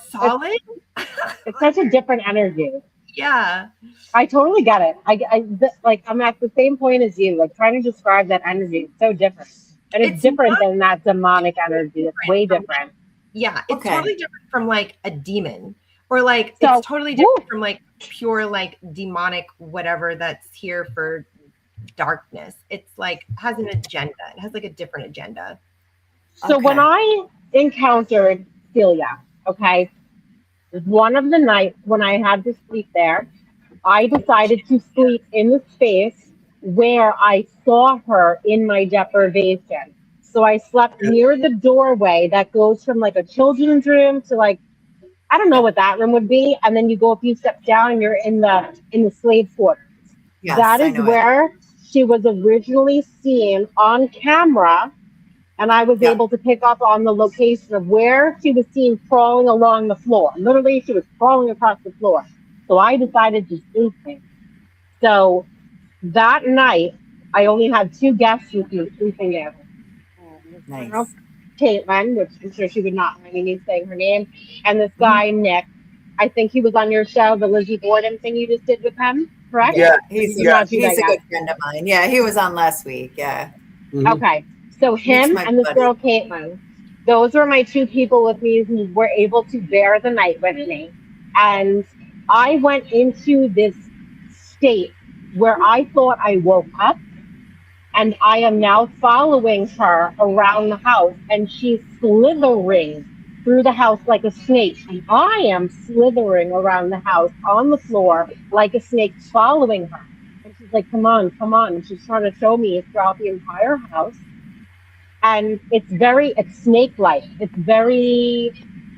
solid. It's such a different energy. Yeah, I totally get it. I'm at the same point as you. Like trying to describe that energy is so different. And it's different than that demonic energy. It's way different. Yeah, it's totally different from like a demon, or like it's totally different from like pure like demonic whatever that's here for darkness. It's like has an agenda. It has like a different agenda. So when I encountered Celia, one of the nights when I had to sleep there, I decided to sleep in the space where I saw her in my deprivation. So I slept near the doorway that goes from like a children's room to like, I don't know what that room would be. And then you go a few steps down and you're in the slave quarters. Yes, that is where she was originally seen on camera. And I was able to pick up on the location of where she was seen crawling along the floor. Literally, she was crawling across the floor. So I decided to sleep there. So that night, I only had two guests with me sleeping there. Nice. Caitlin, which I'm sure she would not mind me saying her name, and this guy, Nick. I think he was on your show, the Lizzie Borden thing you just did with him, correct? Yeah, he's a good friend of mine. Yeah, he was on last week. Yeah. Mm-hmm. Okay. So him and this girl, Caitlin, those were my two people with me who were able to bear the night with me. And I went into this state where I thought I woke up And I am now following her around the house, and she's slithering through the house like a snake. And I am slithering around the house on the floor like a snake, following her. And she's like, come on, come on. And she's trying to show me throughout the entire house. And it's snake-like.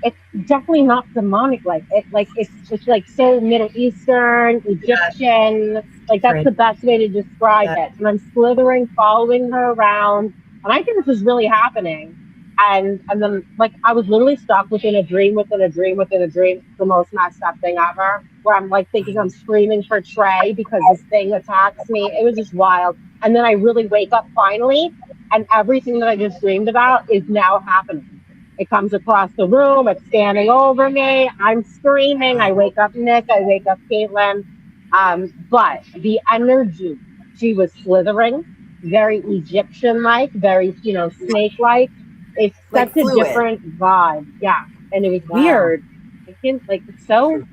It's definitely not demonic-like. It's like so Middle Eastern, Egyptian. Like that's the best way to describe it. And I'm slithering, following her around, and I think this is really happening. And then like I was literally stuck within a dream, within a dream, within a dream. It's the most messed up thing ever. Where I'm like thinking I'm screaming for Trey because this thing attacks me. It was just wild. And then I really wake up finally, and everything that I just dreamed about is now happening. It comes across the room. It's standing over me. I'm screaming. I wake up Nick. I wake up Caitlin. But the energy, she was slithering, very Egyptian-like, very, snake-like. It's like such fluid. a different vibe. Yeah. And it was weird. I think, like, it's so,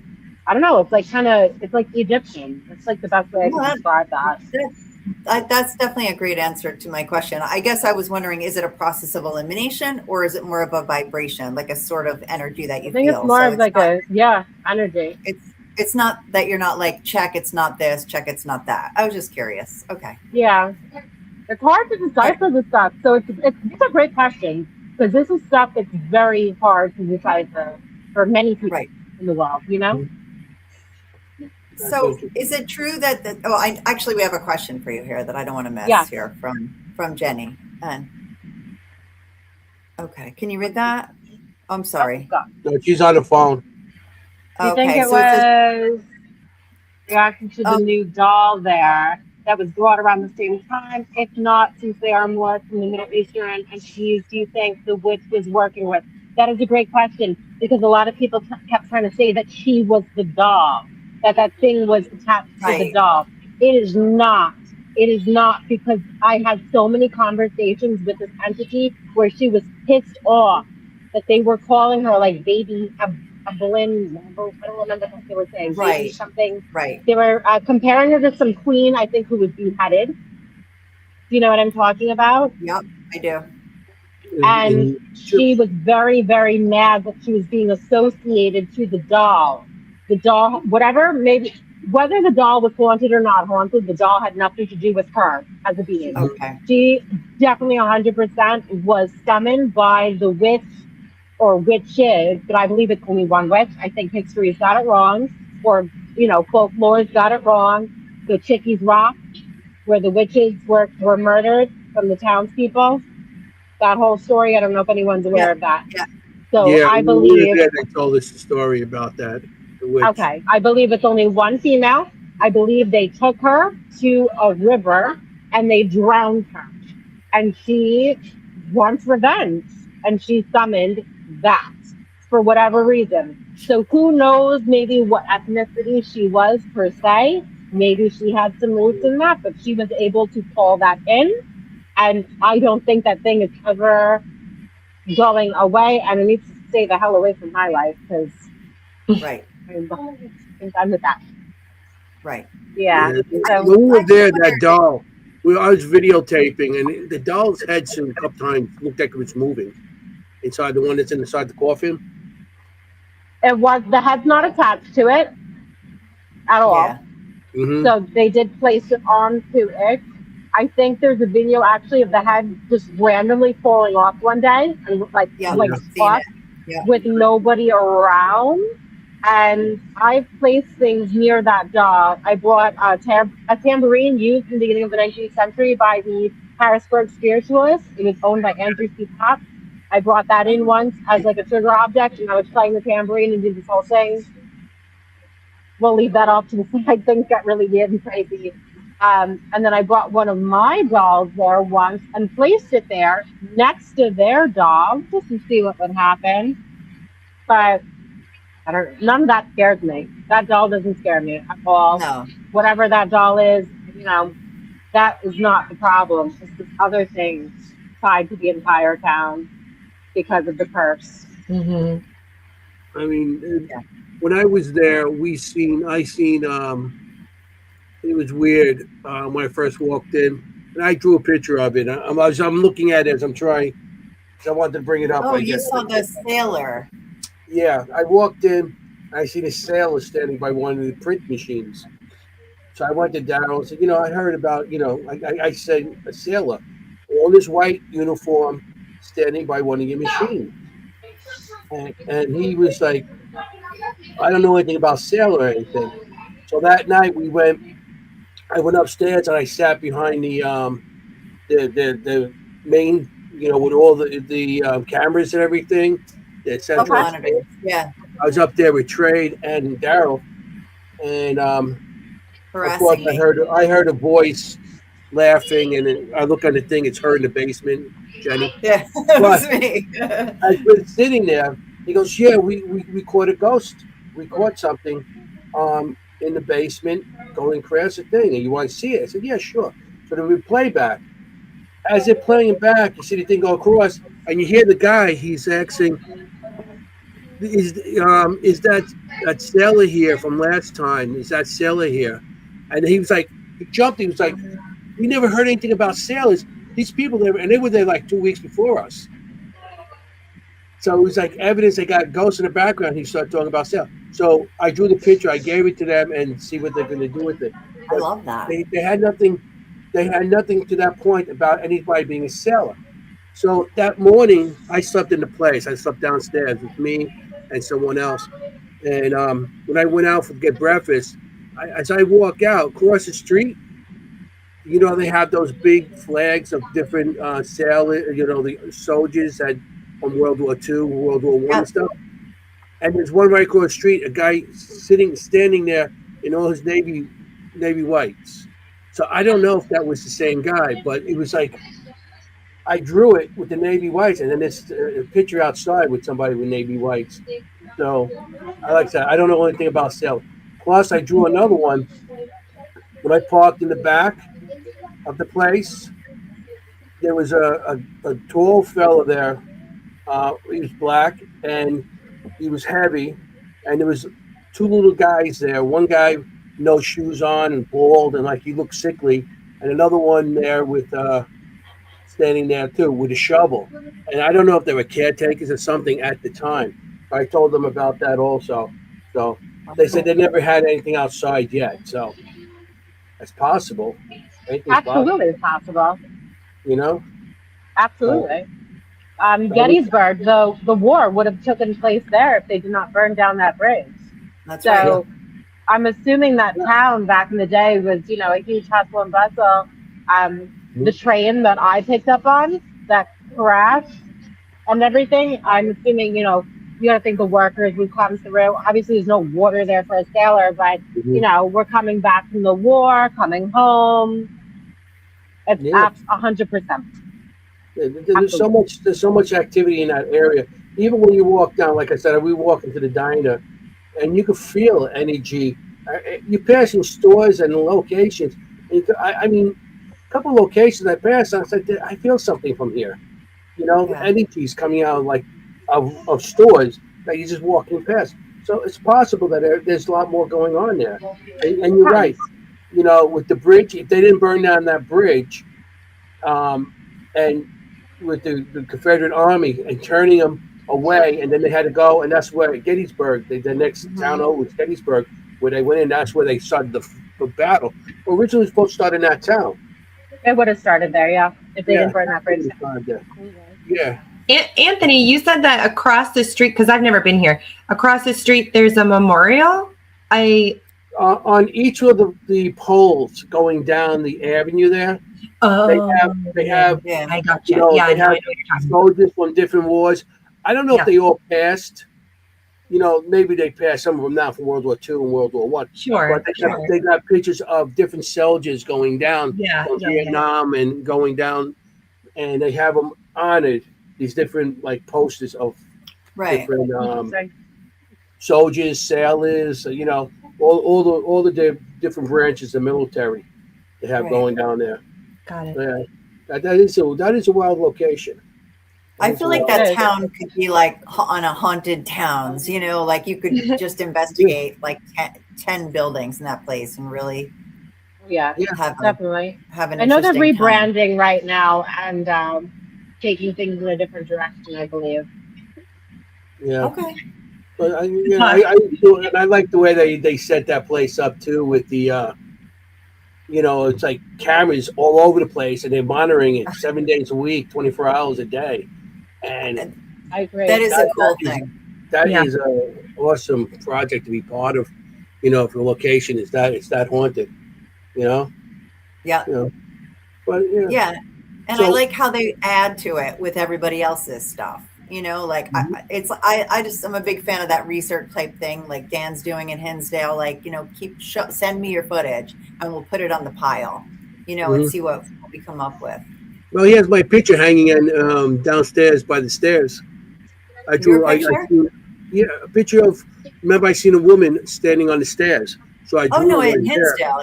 I don't know. It's like it's like Egyptian. It's like the best way I can describe that. That's definitely a great answer to my question. I guess I was wondering, is it a process of elimination or is it more of a vibration, like a sort of energy that you feel? I think it's more of like energy. It's not that you're not like, check, it's not this, check, it's not that. I was just curious. Okay. Yeah. It's hard to decipher this stuff. So it's a great question because this is stuff that's very hard to decipher for many people in the world, So is it true that we have a question for you here that I don't want to miss here from Jenny. And okay, can you read that? I'm sorry. No, she's on the phone. I think it was reaction to the new doll there that was brought around the same time. If not, since they are more from the Middle Eastern entities, do you think the witch was working with? That is a great question because a lot of people kept trying to say that she was the doll. That thing was attached to the doll. It is not. It is not because I had so many conversations with this entity where she was pissed off that they were calling her like baby Evelyn. I don't remember what they were saying. Baby something. Right. They were comparing her to some queen, I think, who was beheaded. Do you know what I'm talking about? Yep, I do. And she was very, very mad that she was being associated to the doll. The doll, whatever, maybe whether the doll was haunted or not haunted, the doll had nothing to do with her as a being. Okay. She definitely 100% was summoned by the witch or witches, but I believe it's only one witch. I think history's got it wrong, or folklore's got it wrong. The Chickies Rock, where the witches were murdered from the townspeople. That whole story, I don't know if anyone's aware of that. Yeah. So I believe they told us the story about that. Okay, I believe it's only one female. I believe they took her to a river and they drowned her. And she wants revenge. And she summoned that for whatever reason. So who knows maybe what ethnicity she was per se. Maybe she had some roots in that, but she was able to call that in. And I don't think that thing is ever going away. And it needs to stay the hell away from my life because I'm done with that. Right. Yeah. So, when we were there, that doll, I was videotaping, and the doll's head a couple times looked like it was moving inside the one that's inside the coffin. The head's not attached to it at all. Yeah. Mm-hmm. So they did place it onto it. I think there's a video actually of the head just randomly falling off one day and off with nobody around. And I placed things near that doll. I brought a tambourine used in the beginning of the 19th century by the Harrisburg spiritualists. It was owned by Andrew C. Pop. I brought that in once as like a trigger object, and I was playing the tambourine and did this whole thing. We'll leave that off to the side. Things got really weird and crazy. And then I brought one of my dolls there once and placed it there next to their dog just to see what would happen. But none of that scares me. That doll doesn't scare me at all. No. Whatever that doll is, that is not the problem. It's the other things tied to the entire town because of the curse. Mm-hmm. I mean, when I was there, I seen. It was weird when I first walked in. and I drew a picture of it. I'm looking at it as I'm trying. I wanted to bring it up. Oh, I you guess. saw the sailor. Yeah, I walked in. I seen a sailor standing by one of the print machines. So I went to Daryl and said, I heard about, I said a sailor, all this white uniform, standing by one of your machines, and he was like, I don't know anything about sailor or anything. So that night I went upstairs and I sat behind the main, with all the cameras and everything, the central. Monitors. Yeah. I was up there with Trade and Daryl, and of course I heard a voice laughing, and then I look on the thing, it's her in the basement, Jenny. Yeah, that was me. I've been sitting there. He goes, yeah, we caught a ghost. We caught something in the basement going across the thing, and you want to see it? I said, yeah, sure. So then we play back. As they're playing back, you see the thing go across, and you hear the guy. He's asking, "Is that sailor here from last time? Is that sailor here?" And he was like, he jumped. He was like, "We never heard anything about sailors. These people there, and they were there like 2 weeks before us." So it was like evidence they got ghosts in the background. He started talking about sailors. So I drew the picture. I gave it to them and see what they're going to do with it. But I love that. They had nothing. They had nothing to that point about anybody being a sailor. So that morning, I slept in the place. I slept downstairs with me and someone else. And when I went out to get breakfast, as I walk out across the street, they have those big flags of different sailors, the soldiers that from World War II, World War I and stuff. And there's one right across the street, a guy standing there in all his Navy whites. So I don't know if that was the same guy, but it was like I drew it with the Navy whites, and then there's a picture outside with somebody with Navy whites. So I like that. I don't know anything about sailor. Plus, I drew another one when I parked in the back of the place. There was a tall fella there. He was black and he was heavy, and there was two little guys there. One guy no shoes on and bald, and like he looked sickly, and another one there with standing there too with a shovel. And I don't know if they were caretakers or something at the time. I told them about that also. So they said they never had anything outside yet. So it's possible. Absolutely, it's possible. Absolutely. Gettysburg, the war would have taken place there if they did not burn down that bridge. That's right. So I'm assuming that town back in the day was, a huge hustle and bustle. The train that I picked up on that crashed and everything, I'm assuming, you got to think the workers would come through. Obviously, there's no water there for a sailor, but, we're coming back from the war, coming home. It's 100%. There's so much activity in that area. Even when you walk down, like I said, we walk into the diner, and you can feel energy. You're passing stores and locations. And a couple of locations I passed, I said, I feel something from here. Energy's coming out of stores that you're just walking past. So it's possible that there's a lot more going on there. And you're right. With the bridge, if they didn't burn down that bridge, and with the Confederate Army and turning them away, and then they had to go, and that's where Gettysburg, the next town over was Gettysburg, where they went in. That's where they started the battle. Originally supposed to start in that town. It would have started there, yeah, if they didn't burn that bridge. Yeah. Anthony, you said that across the street, because I've never been here. Across the street, there's a memorial. On each of the poles going down the avenue there. They have. Yeah, I got you. I know what you're talking about. Soldiers from different wars. I don't know if they all passed. Maybe they passed some of them now from World War II and World War I. Sure. But they got pictures of different soldiers going down from Vietnam and going down, and they have them honored. These different posters of different soldiers, sailors. All the different branches of military they have going down there. Got it. Yeah, that is a wild location. I feel like that town could be like on a haunted towns, like you could just investigate like 10 buildings in that place and really Yeah, definitely. I know they're rebranding right now and taking things in a different direction, I believe. Yeah. Okay. But I like the way they set that place up too with the it's like cameras all over the place and they're monitoring it 7 days a week, 24 hours a day. And I agree. That is a cool thing. That is an awesome project to be part of. If the location is that haunted, Yeah. But yeah. And I like how they add to it with everybody else's stuff. Like I'm a big fan of that research type thing, like Dan's doing in Hinsdale. Like, send me your footage, and we'll put it on the pile, and see what we come up with. Well, he has my picture hanging in downstairs by the stairs. I drew a picture of. Remember, I seen a woman standing on the stairs. So I drew. Oh no, in Hinsdale,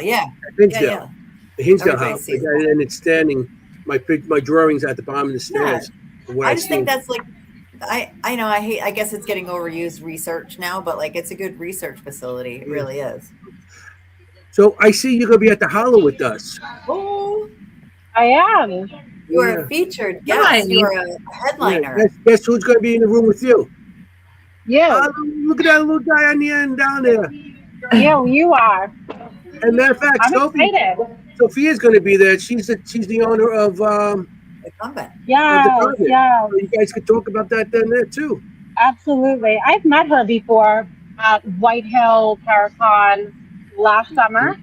Hinsdale, the Hinsdale house, and it's standing. My drawings at the bottom of the stairs. Yeah. I just think that's like. I know I guess it's getting overused research now, but like it's a good research facility. It really is. So I see you're gonna be at the Hollow with us. Oh, I am. You are a featured guest. You are a headliner. Guess who's gonna be in the room with you? Yeah. Look at that little guy on the end down there. Yeah, you are. And matter of fact, Sophia's gonna be there. She's the owner of the convent. Yeah. So you guys could talk about that then there too. Absolutely. I've met her before at White Hill Paracon last summer.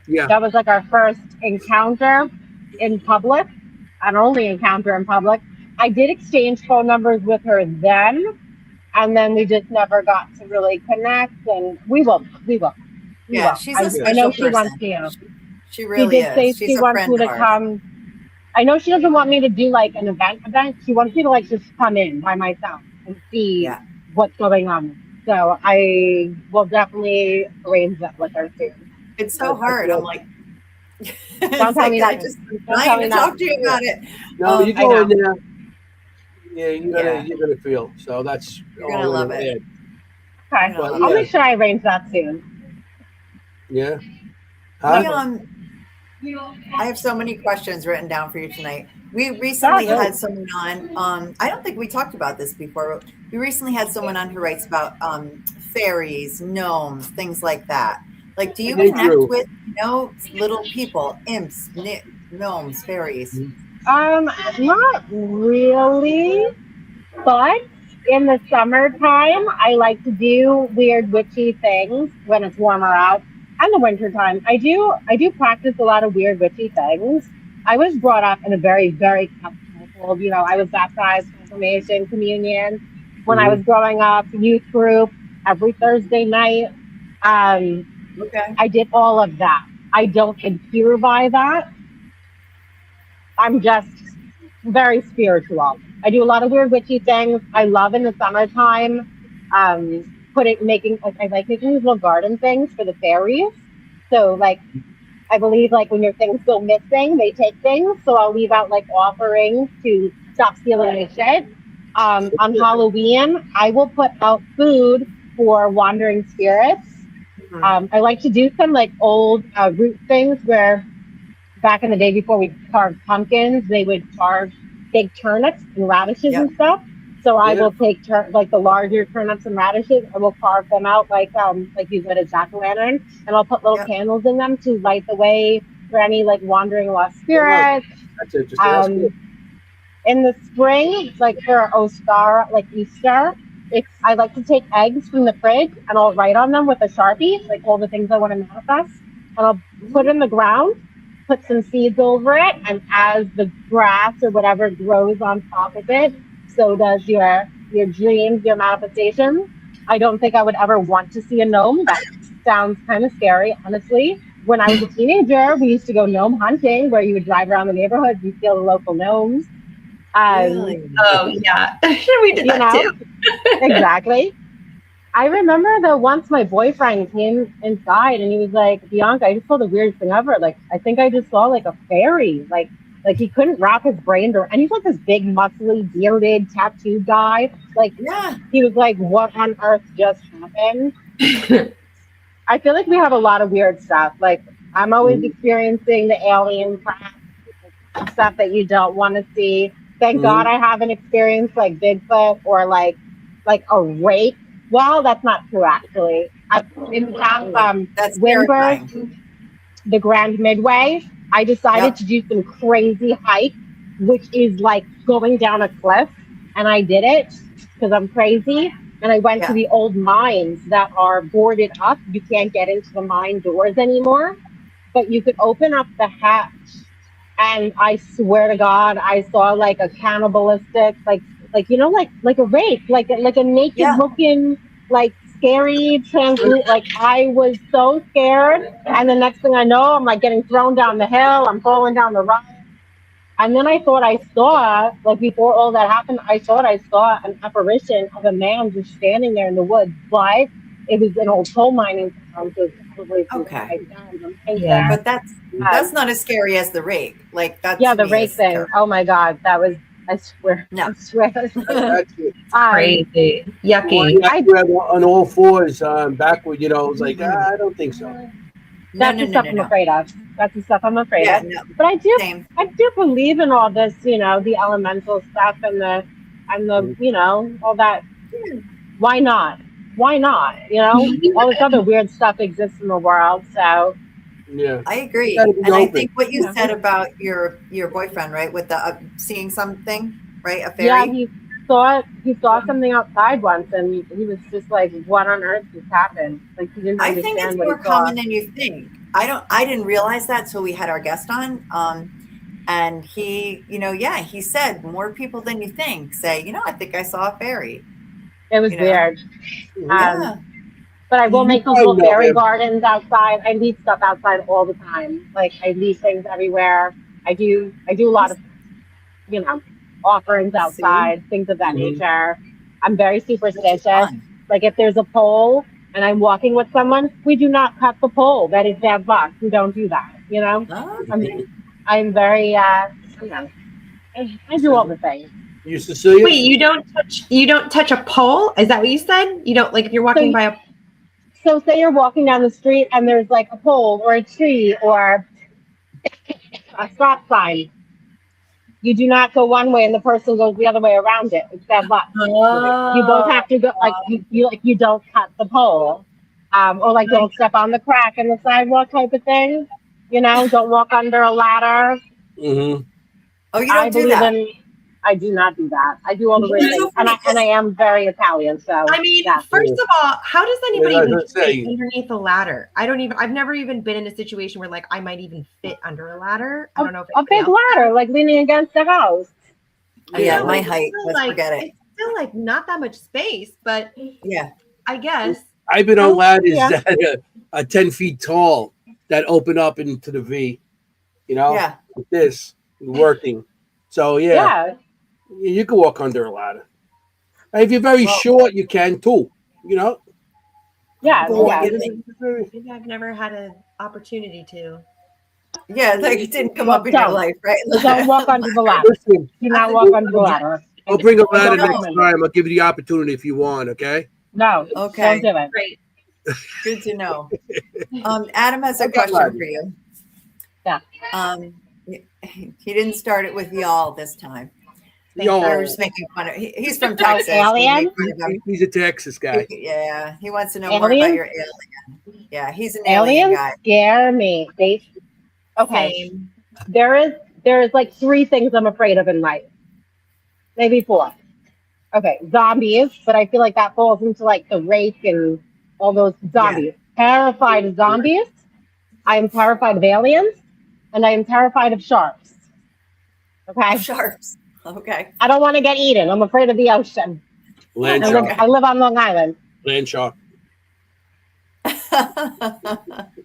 Yeah. That was like our first encounter in public, an only encounter in public. I did exchange phone numbers with her then, and then we just never got to really connect, and we will. Yeah, she's a special I know person. She wants to. She really is. Say she's she wants me to come. I know she doesn't want me to do like an event. She wants me to like just come in by myself and see what's going on. So I will definitely arrange that with her soon. It's so hard. I'm like, don't tell me that. I just dying to talk to you about it. No, you go in there. Yeah, you're gonna feel. So that's you're gonna love it. Okay, I'll make sure I arrange that soon. Yeah. I have so many questions written down for you tonight. We recently had someone on. I don't think we talked about this before. But we recently had someone on who writes about fairies, gnomes, things like that. Like, do you connect with little people, imps, gnomes, fairies? Not really, but in the summertime, I like to do weird witchy things when it's warmer out. And the wintertime, I do practice a lot of weird witchy things. I was brought up in a very, very Catholic household. I was baptized, confirmation, communion. When I was growing up, youth group every Thursday night. I did all of that. I don't adhere by that. I'm just very spiritual. I do a lot of weird witchy things. I love in the summertime. I like making these little garden things for the fairies. So like, I believe like when your things go missing, they take things. So I'll leave out like offerings to stop stealing my shit. On Halloween, I will put out food for wandering spirits. I like to do some like old root things where back in the day before we carved pumpkins, they would carve big turnips and radishes and stuff. So I will take like the larger turnips and radishes, I will carve them out like you would a jack-o'-lantern, and I'll put little candles in them to light the way for any like wandering lost spirits. That's interesting. In the spring, like for Ostara, like Easter, I like to take eggs from the fridge and I'll write on them with a Sharpie, like all the things I want to manifest, and I'll put it in the ground, put some seeds over it, and as the grass or whatever grows on top of it, so does your dreams, your manifestations. I don't think I would ever want to see a gnome. That sounds kind of scary, honestly. When I was a teenager, we used to go gnome hunting, where you would drive around the neighborhood, you steal the local gnomes. Really? Oh yeah, we did that too. Exactly. I remember though once my boyfriend came inside and he was like, "Bianca, I just saw the weirdest thing ever. Like, I think I just saw like a fairy. Like he couldn't wrap his brain around." And he's like this big, muscly, bearded, tattooed guy. Like, he was like, "What on earth just happened?" I feel like we have a lot of weird stuff. Like, I'm always experiencing the alien crap, stuff that you don't want to see. Thank God I haven't experienced like Bigfoot or like a rake. Well, that's not true actually. In That's Windberg, the Grand Midway, I decided to do some crazy hike, which is like going down a cliff, and I did it because I'm crazy. And I went to the old mines that are boarded up. You can't get into the mine doors anymore, but you could open up the hatch. And I swear to God, I saw like a cannibalistic, like a rape, like a naked looking, like scary like I was so scared. And the next thing I know, I'm like getting thrown down the hill. I'm falling down the rock. And then I thought I saw, like before all that happened, I thought I saw an apparition of a man just standing there in the woods. But it was an old coal mining town, so probably but that's not as scary as the rake. Like that's the rake thing. Terrible. Oh my God, that was. I swear. No. I swear. That's crazy. Yucky. I on all fours backward. You know, I was like, I don't think so. That's the stuff I'm afraid of. That's the stuff I'm afraid of. No. But I do believe in all this, you know, the elemental stuff and the you know, all that. Why not? Why not? You know, all this other weird stuff exists in the world. So yeah, I agree. And I think what you said about your boyfriend, right, with the seeing something, right, a fairy. Yeah, he saw something outside once, and he was just like, "What on earth just happened?" Like he didn't understand. I think it's what more he common than you think. I didn't realize that till we had our guest on. And he, you know, he said more people than you think say, you know, I think I saw a fairy. It was weird. But I will make those little fairy gardens outside. I leave stuff outside all the time. Like I leave things everywhere. I do a lot of, you know, offerings outside, things of that nature. I'm very superstitious. Like if there's a pole and I'm walking with someone, we do not cut the pole. That is bad luck. We don't do that. You know, I'm very, you know, I do all the things. You Sicilian? Wait, you don't touch a pole? Is that what you said? You don't, like if you're walking by a. So say you're walking down the street and there's like a pole or a tree or a stop sign. You do not go one way and the person goes the other way around it. It's bad luck. Oh. You both have to go like you don't cut the pole, or like don't step on the crack in the sidewalk type of thing. You know, don't walk under a ladder. Mm-hmm. Oh, you don't do that. I do not do that. I do all the weird things, and I am very Italian. So I mean, first of all, how does anybody even fit underneath a ladder? I've never even been in a situation where like I might even fit under a ladder. I don't know if a big ladder, like leaning against the house. Yeah, my height. Let's forget it. It's still like not that much space, but I guess I've been on ladders that are 10 feet tall that open up into the V. You know, like this working. So you can walk under a ladder. If you're very short, you can too. You know. Maybe I've never had an opportunity to. Yeah, like it didn't come up in your life, right? Don't walk under the ladder. Do not walk under the ladder. I'll bring a ladder next time. I'll give you the opportunity if you want. Okay. No. Okay. Don't do it. Great. Good to know. Adam has a question for you. Yeah. He didn't start it with y'all this time. Y'all. I was making fun of. He's from Texas. Alien? He's a Texas guy. Yeah, he wants to know more about your alien. Yeah, he's an alien guy. Scare me. Okay. There is like 3 things I'm afraid of in life. Maybe 4. Okay, zombies, but I feel like that falls into like the rake and all those zombies. Terrified of zombies. I am terrified of aliens, and I am terrified of sharks. Okay. Sharks. Okay. I don't want to get eaten. I'm afraid of the ocean. Land shark. I live on Long Island. Land shark.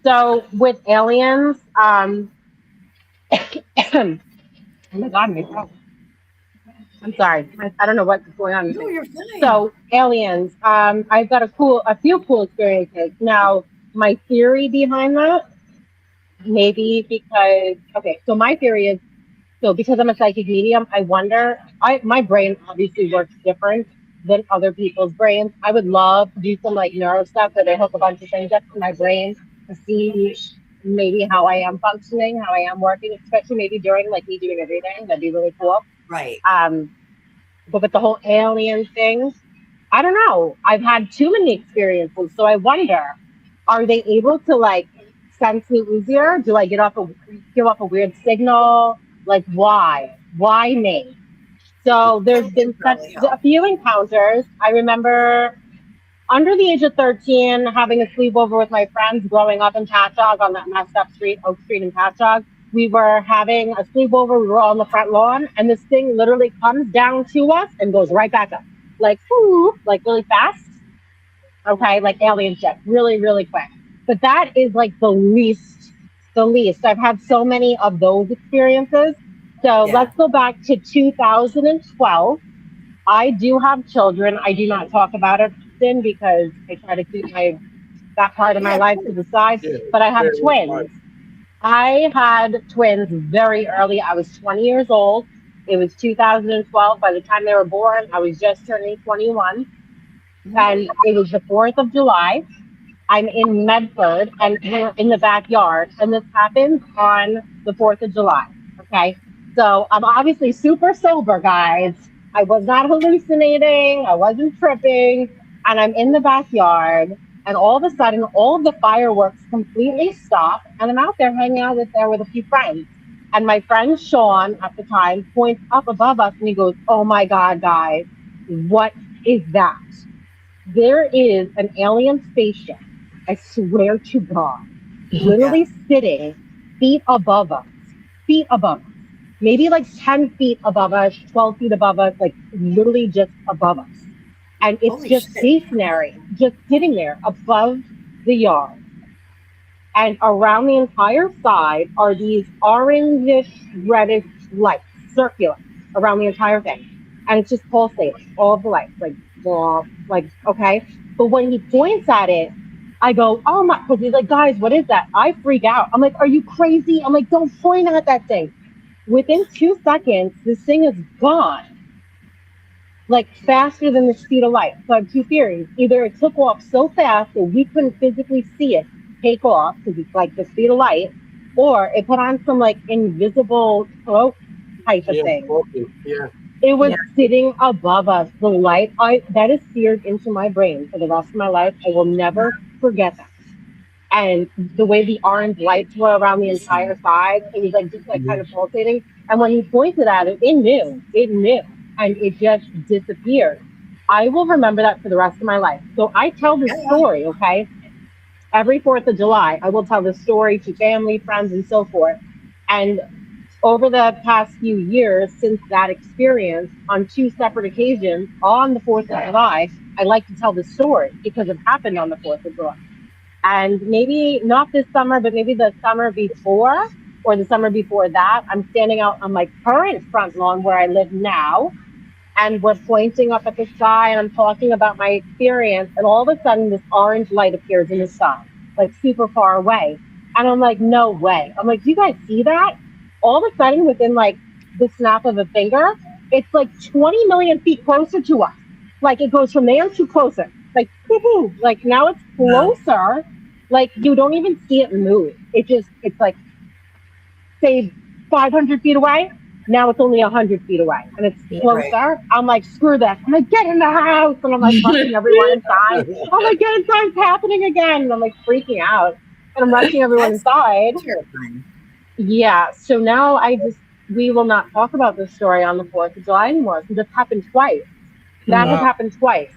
So with aliens, oh my God, I'm sorry. I don't know what's going on. No, you're fine. So aliens, I've got a few cool experiences. Now, my theory behind that, maybe because, so my theory is, because I'm a psychic medium, I wonder, my brain obviously works different than other people's brains. I would love to do some like neuro stuff where they hook a bunch of things up to my brain to see maybe how I am functioning, how I am working, especially maybe during like me doing everything. That'd be really cool. Right. But with the whole alien thing, I don't know. I've had too many experiences, so I wonder, are they able to like sense me easier? Do I give off a weird signal? Like why? Why me? So there's been a few encounters. I remember under the age of 13, having a sleepover with my friends growing up in Patchogue on that messed up street, Oak Street in Patchogue. We were having a sleepover. We were on the front lawn, and this thing literally comes down to us and goes right back up, like whoo, like really fast. Okay, like alien shit, really, really quick. But that is like the least. The least. I've had so many of those experiences. So let's go back to 2012. I do have children. I do not talk about it often because I try to keep that part of my life to the side. But I have twins. I had twins very early. I was 20 years old. It was 2012. By the time they were born, I was just turning 21. And it was the 4th of July. I'm in Medford and we're in the backyard. And this happens on the 4th of July. Okay. So I'm obviously super sober, guys. I was not hallucinating. I wasn't tripping. And I'm in the backyard. And all of a sudden, all of the fireworks completely stop. And I'm out there hanging out with a few friends. And my friend Sean at the time points up above us and he goes, "Oh my God, guys, what is that?" There is an alien spaceship, I swear to God, literally sitting feet above us, maybe like 10 feet above us, 12 feet above us, like literally just above us. And it's just stationary, just sitting there above the yard. And around the entire side are these orangish, reddish lights, circular, around the entire thing. And it's just pulsating, all of the lights, like, okay. But when he points at it, I go, "Oh my," because he's like, "Guys, what is that?" I freak out. I'm like, "Are you crazy?" I'm like, "Don't point at that thing." Within 2 seconds, this thing is gone, like faster than the speed of light. So I have two theories. Either it took off so fast that we couldn't physically see it take off because it's like the speed of light, or it put on some like invisible cloak type of thing. Yeah. It was sitting above us. The light, that is seared into my brain for the rest of my life. I will never forget that. And the way the orange lights were around the entire side, it was like just like kind of pulsating. And when he pointed at it, it knew, and it just disappeared. I will remember that for the rest of my life. So I tell this story, okay? Every 4th of July, I will tell this story to family, friends, and so forth. And over the past few years since that experience, on 2 separate occasions on the 4th of July, I like to tell the story because it happened on the 4th of July. And maybe not this summer, but maybe the summer before or the summer before that, I'm standing out on my current front lawn where I live now, and we're pointing up at the sky and I'm talking about my experience. And all of a sudden, this orange light appears in the sky, like super far away. And I'm like, "No way." I'm like, "Do you guys see that?" All of a sudden, within like the snap of a finger, it's like 20 million feet closer to us. Like it goes from there to closer. Like, woo-hoo. Like now it's closer. Like you don't even see it move. It's like, say 500 feet away. Now it's only 100 feet away and it's closer. Right. I'm like, "Screw that." I'm like, "Get in the house." And I'm like rushing everyone inside. I'm like, "Get inside, it's happening again." And I'm like freaking out. And I'm rushing everyone inside. Terrifying. Yeah. So now we will not talk about this story on the 4th of July anymore because it's happened twice. That has happened twice.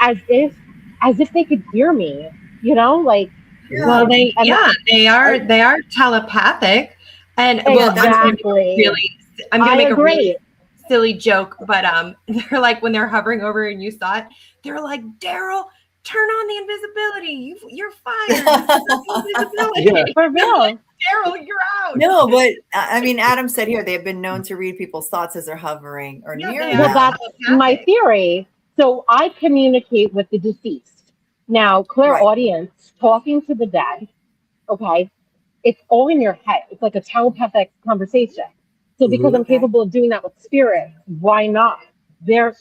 As if they could hear me, like. Well, they are telepathic. And exactly. I'm gonna make a really silly joke, but they're like when they're hovering over and you saw it, they're like, "Daryl, turn on the invisibility. You're fired." Yeah, for real. Daryl, you're out. No, but I mean, Adam said here they've been known to read people's thoughts as they're hovering or near. Well, that's my theory. So I communicate with the deceased. Now, clairaudience, talking to the dead, okay, it's all in your head. It's like a telepathic conversation. So because I'm capable of doing that with spirits, why not? They're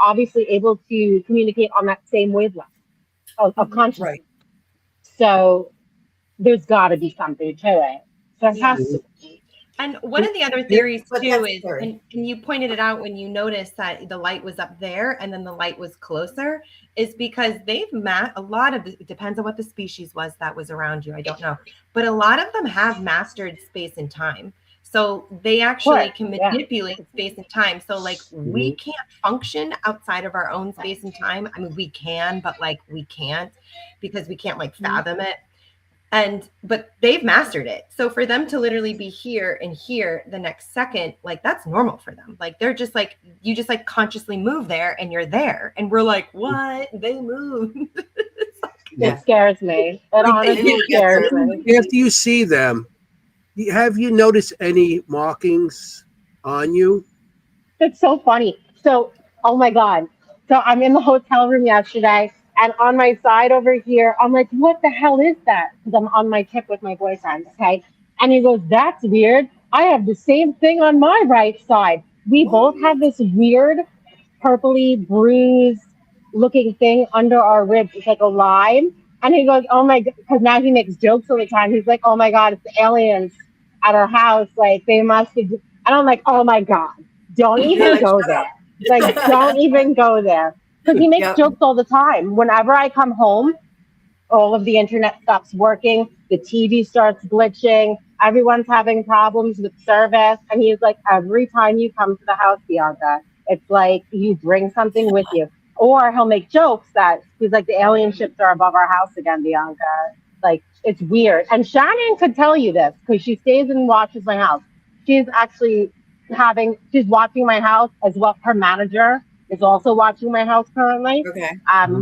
obviously able to communicate on that same wavelength of consciousness. Right. So there's got to be something to it. There has to be. And one of the other theories too is, and you pointed it out when you noticed that the light was up there and then the light was closer, is because they've a lot of it depends on what the species was that was around you. I don't know, but a lot of them have mastered space and time. So they actually can manipulate space and time. So like we can't function outside of our own space and time. I mean, we can, but like we can't because we can't like fathom it. But they've mastered it. So for them to literally be here and here the next second, like that's normal for them. Like they're just like, you just like consciously move there and you're there. And we're like, what? They move. It scares me. It honestly scares me. After you see them, have you noticed any markings on you? It's so funny. So, oh my God. So I'm in the hotel room yesterday. And on my side over here, I'm like, what the hell is that? Because I'm on my tip with my boyfriend, okay? And he goes, that's weird. I have the same thing on my right side. We both have this weird purpley bruised looking thing under our ribs. It's like a line. And he goes, oh my God, because now he makes jokes all the time. He's like, oh my God, it's the aliens at our house. Like they must be. And I'm like, oh my God, don't even go there. Like, don't even go there. Because he makes jokes all the time. Whenever I come home, all of the internet stops working. The TV starts glitching. Everyone's having problems with service. And he's like, every time you come to the house, Bianca, it's like you bring something with you. Or he'll make jokes that he's like, the alien ships are above our house again, Bianca. Like, it's weird. And Shannon could tell you this because she stays and watches my house. She's actually she's watching my house as well. Her manager is also watching my house currently. Okay.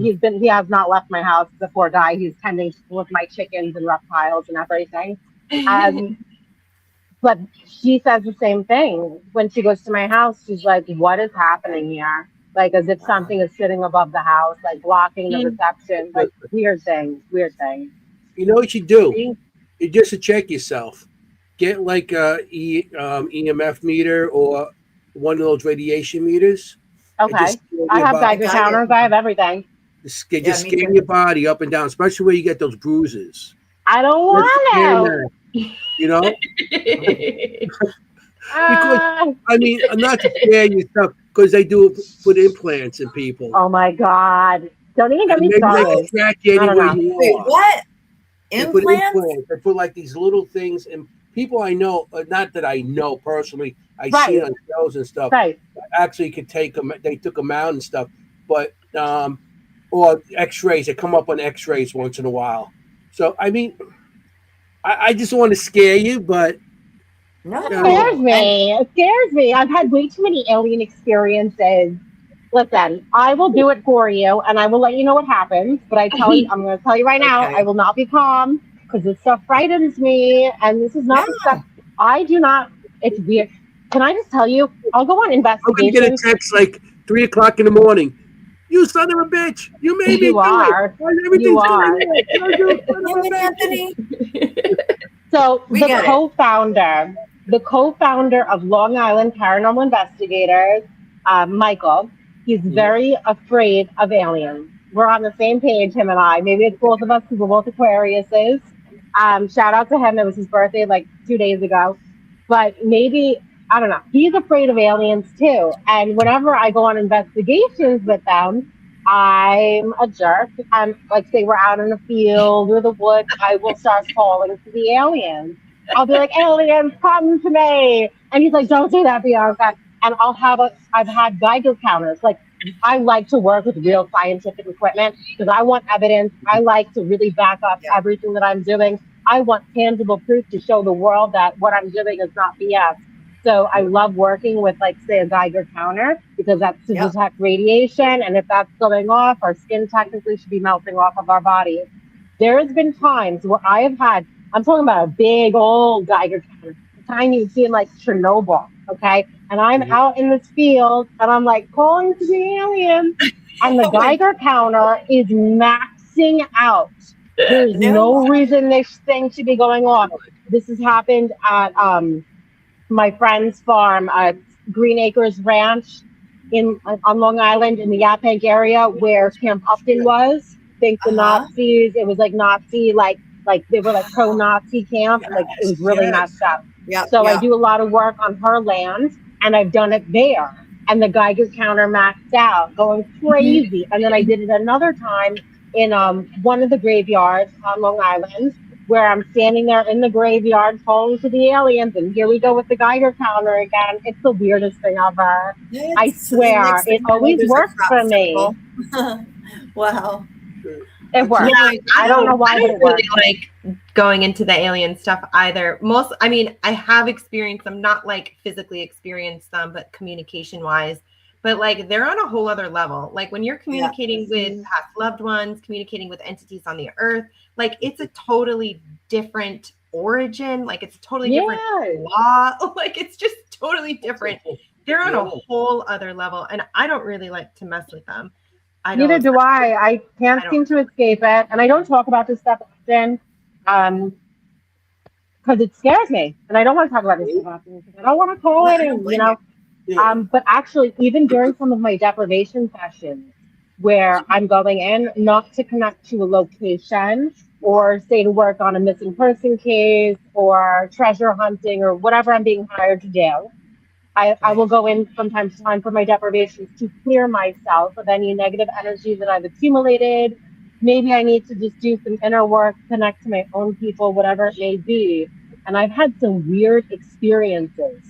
He has not left my house. The poor guy. He's tending with my chickens and reptiles and everything. But she says the same thing when she goes to my house. She's like, "What is happening here?" Like as if something is sitting above the house, like blocking the reception. Like weird things. You know what you do? You just to check yourself. Get like a EMF meter or one of those radiation meters. Okay. I have Geiger counters. I have everything. Just scan your body up and down, especially where you get those bruises. I don't want to. You know? Because, I mean, not to scare you stuff, because they do put implants in people. Oh my God. Don't even get me started. They can track you anywhere you Wait, are. what? They put implants. They put like these little things in people I know, not that I know personally, I see on shows and stuff. Right. Actually could take them, they took them out and stuff, but or x-rays, they come up on x-rays once in a while. So I mean, I just want to scare you, but no. It scares me. I've had way too many alien experiences. Listen, I will do it for you and I will let you know what happens, but I'm going to tell you right now, I will not be calm because this stuff frightens me, and this is not the stuff I do not. It's weird. Can I just tell you? I'll go on investigations. I'm gonna get a text like 3:00 in the morning. You son of a bitch! You made me. You are. You are. Anthony. So the co-founder of Long Island Paranormal Investigators, Michael, he's very afraid of aliens. We're on the same page, him and I. Maybe it's both of us because we're both Aquariuses. Shout out to him. It was his birthday like 2 days ago. But maybe, I don't know. He's afraid of aliens too. And whenever I go on investigations with them, I'm a jerk. I'm like, say we're out in the field or the woods, I will start calling to the aliens. I'll be like, aliens, come to me. And he's like, don't do that, Bianca. And I've had Geiger counters. Like, I like to work with real scientific equipment because I want evidence. I like to really back up everything that I'm doing. I want tangible proof to show the world that what I'm doing is not BS. So I love working with, like, say, a Geiger counter because that's to detect radiation. And if that's going off, our skin technically should be melting off of our bodies. There has been times where I have had, I'm talking about a big old Geiger counter, the kind you'd see in like Chernobyl, okay? And I'm out in this field and I'm like calling to the aliens, and the Geiger counter is maxing out. There's no reason this thing should be going off. This has happened at my friend's farm, Green Acres Ranch on Long Island in the Yaphank area where Camp Upton was. Think the Nazis. It was like Nazi, like like they were like pro-Nazi camp, like it was really messed up. Yeah. So I do a lot of work on her land, and I've done it there. And the Geiger counter maxed out, going crazy. And then I did it another time in one of the graveyards on Long Island, where I'm standing there in the graveyard calling to the aliens, and here we go with the Geiger counter again. It's the weirdest thing ever. I swear, it always works for me. Wow. It works. Yeah, I don't know why, I but don't it works. really like going into the alien stuff either. I mean, I have experienced them, not like physically experienced them, but communication wise. But like they're on a whole other level. Like when you're communicating with past loved ones, communicating with entities on the earth, like it's a totally different origin. Like it's a totally different law. Like it's just totally different. They're on a whole other level. And I don't really like to mess with them. Neither do I. I can't seem to escape it. And I don't talk about this stuff often because it scares me. And I don't want to talk about this stuff often because I don't want to call it and, you know. But actually, even during some of my deprivation sessions where I'm going in not to connect to a location or say to work on a missing person case or treasure hunting or whatever I'm being hired to do, I will go in from time to time for my deprivations to clear myself of any negative energy that I've accumulated. Maybe I need to just do some inner work, connect to my own people, whatever it may be. And I've had some weird experiences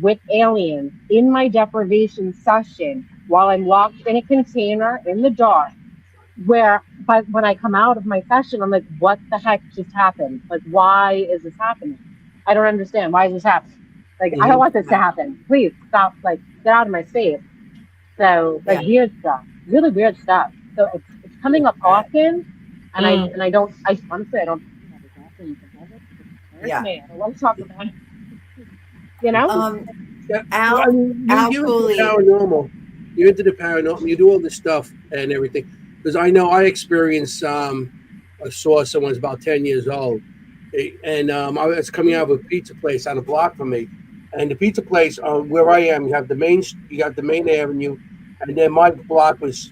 with aliens in my deprivation session while I'm locked in a container in the dark, but when I come out of my session, I'm like, what the heck just happened? Like, why is this happening? I don't understand. Why is this happening? Like, I don't want this to happen. Please stop. Like, get out of my space. So, like, weird stuff, really weird stuff. So it's coming up often, and I don't. I honestly, I don't. I don't want to talk about it. You know. You're into the paranormal. You do all this stuff and everything. Because I know I experienced. I saw someone was about 10 years old, and I was coming out of a pizza place on a block from me. And the pizza place where I am, you have the main avenue, and then my block was,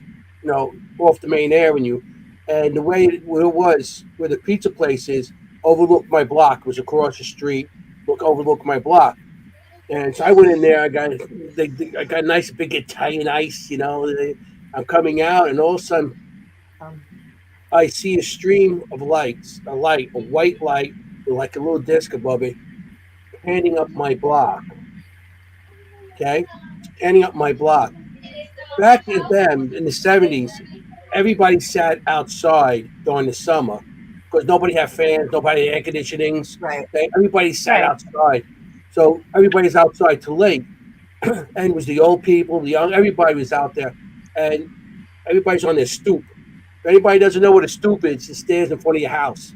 off the main avenue. And the way it was, where the pizza place is, overlooked my block. It was across the street, overlooked my block. And so I went in there. I got a nice big Italian ice. I'm coming out, and all of a sudden, I see a stream of lights, a white light with like a little disc above it, panning up my block. Okay? Panning up my block. Back then, in the 70s, everybody sat outside during the summer because nobody had fans, nobody had air conditionings. Right. Okay? Everybody sat outside. So everybody's outside till late. And it was the old people, the young, everybody was out there. And everybody's on their stoop. If anybody doesn't know what a stoop is, it stands in front of your house.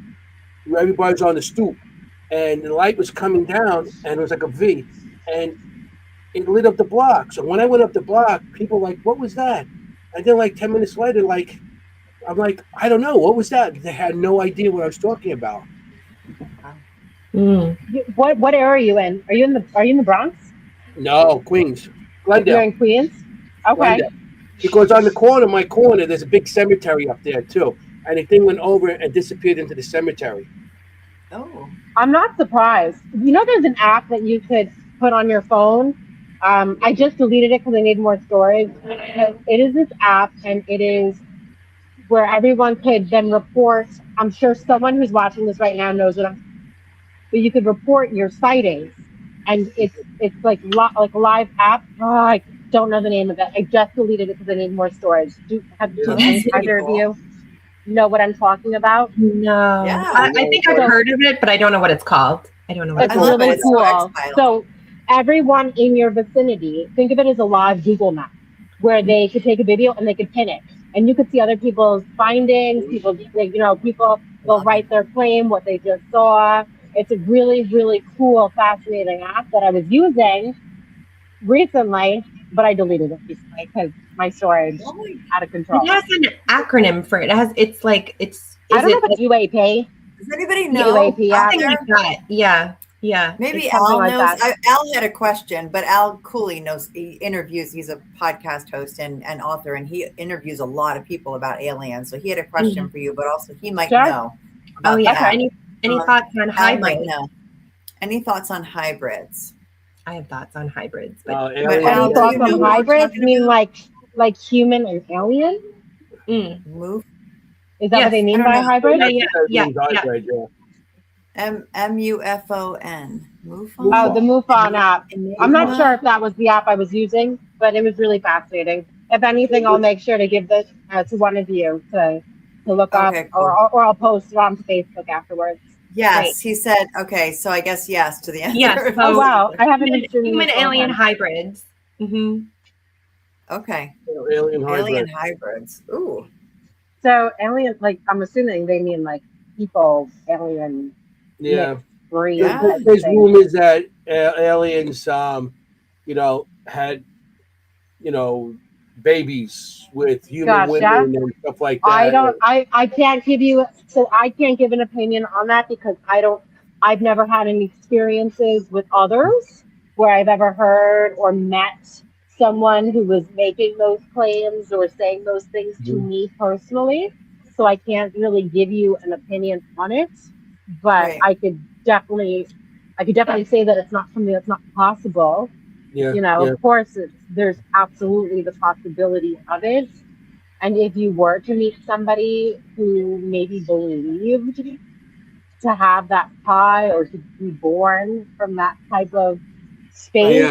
Everybody's on the stoop. And the light was coming down, and it was like a V, and it lit up the block. So when I went up the block, people were like, what was that? And then like 10 minutes later, I'm like, I don't know. What was that? They had no idea what I was talking about. What area are you in? Are you in the Bronx? No, Queens. Glendale. You're in Queens? Okay. Glendale. Because on my corner, there's a big cemetery up there too. And the thing went over and disappeared into the cemetery. Oh. I'm not surprised. There's an app that you could put on your phone. I just deleted it because I need more storage. It is this app, and it is where everyone could then report. I'm sure someone who's watching this right now knows what but you could report your sightings, and it's like a live app. Oh, I don't know the name of it. I just deleted it because I need more storage. Either of you know what I'm talking about? No. Yeah. I think I've heard of it, but I don't know what it's called. I don't know what it's really cool. So everyone in your vicinity, think of it as a live Google map where they could take a video and they could pin it. And you could see other people's findings. People will write their claim, what they just saw. It's a really, really cool, fascinating app that I was using recently, but I deleted it recently because my storage out of control. It has an acronym for it. I don't know if it's UAP. Does anybody know? UAP, yeah. Yeah. Maybe Al knows. Al had a question, but Al Cooley knows. He interviews. He's a podcast host and author, and he interviews a lot of people about aliens. So he had a question for you, but also he might know. Oh yeah. Any thoughts on hybrids? No. Any thoughts on hybrids? I have thoughts on hybrids. But any thoughts on hybrids? You mean like human and alien? Move. Is that what they mean by hybrid? Yeah. MUFON. MUFON? Oh, the MUFON app. I'm not sure if that was the app I was using, but it was really fascinating. If anything, I'll make sure to give this to one of you to look up, cool. or I'll post it on Facebook afterwards. Yes, right. He said, okay, so I guess yes to the answer. Yes. Oh, wow. I haven't been human alien hybrids. Okay. Alien hybrids. Ooh. So alien, like, I'm assuming they mean like people, alien. Yeah. Breed. There's rumors that aliens, had, babies with human women and stuff like that. I can't give an opinion on that because I've never had any experiences with others where I've ever heard or met someone who was making those claims or saying those things to me personally. So I can't really give you an opinion on it, but I could definitely say that it's not something that's not possible. Of course, there's absolutely the possibility of it. And if you were to meet somebody who maybe believed to have that tie or to be born from that type of space,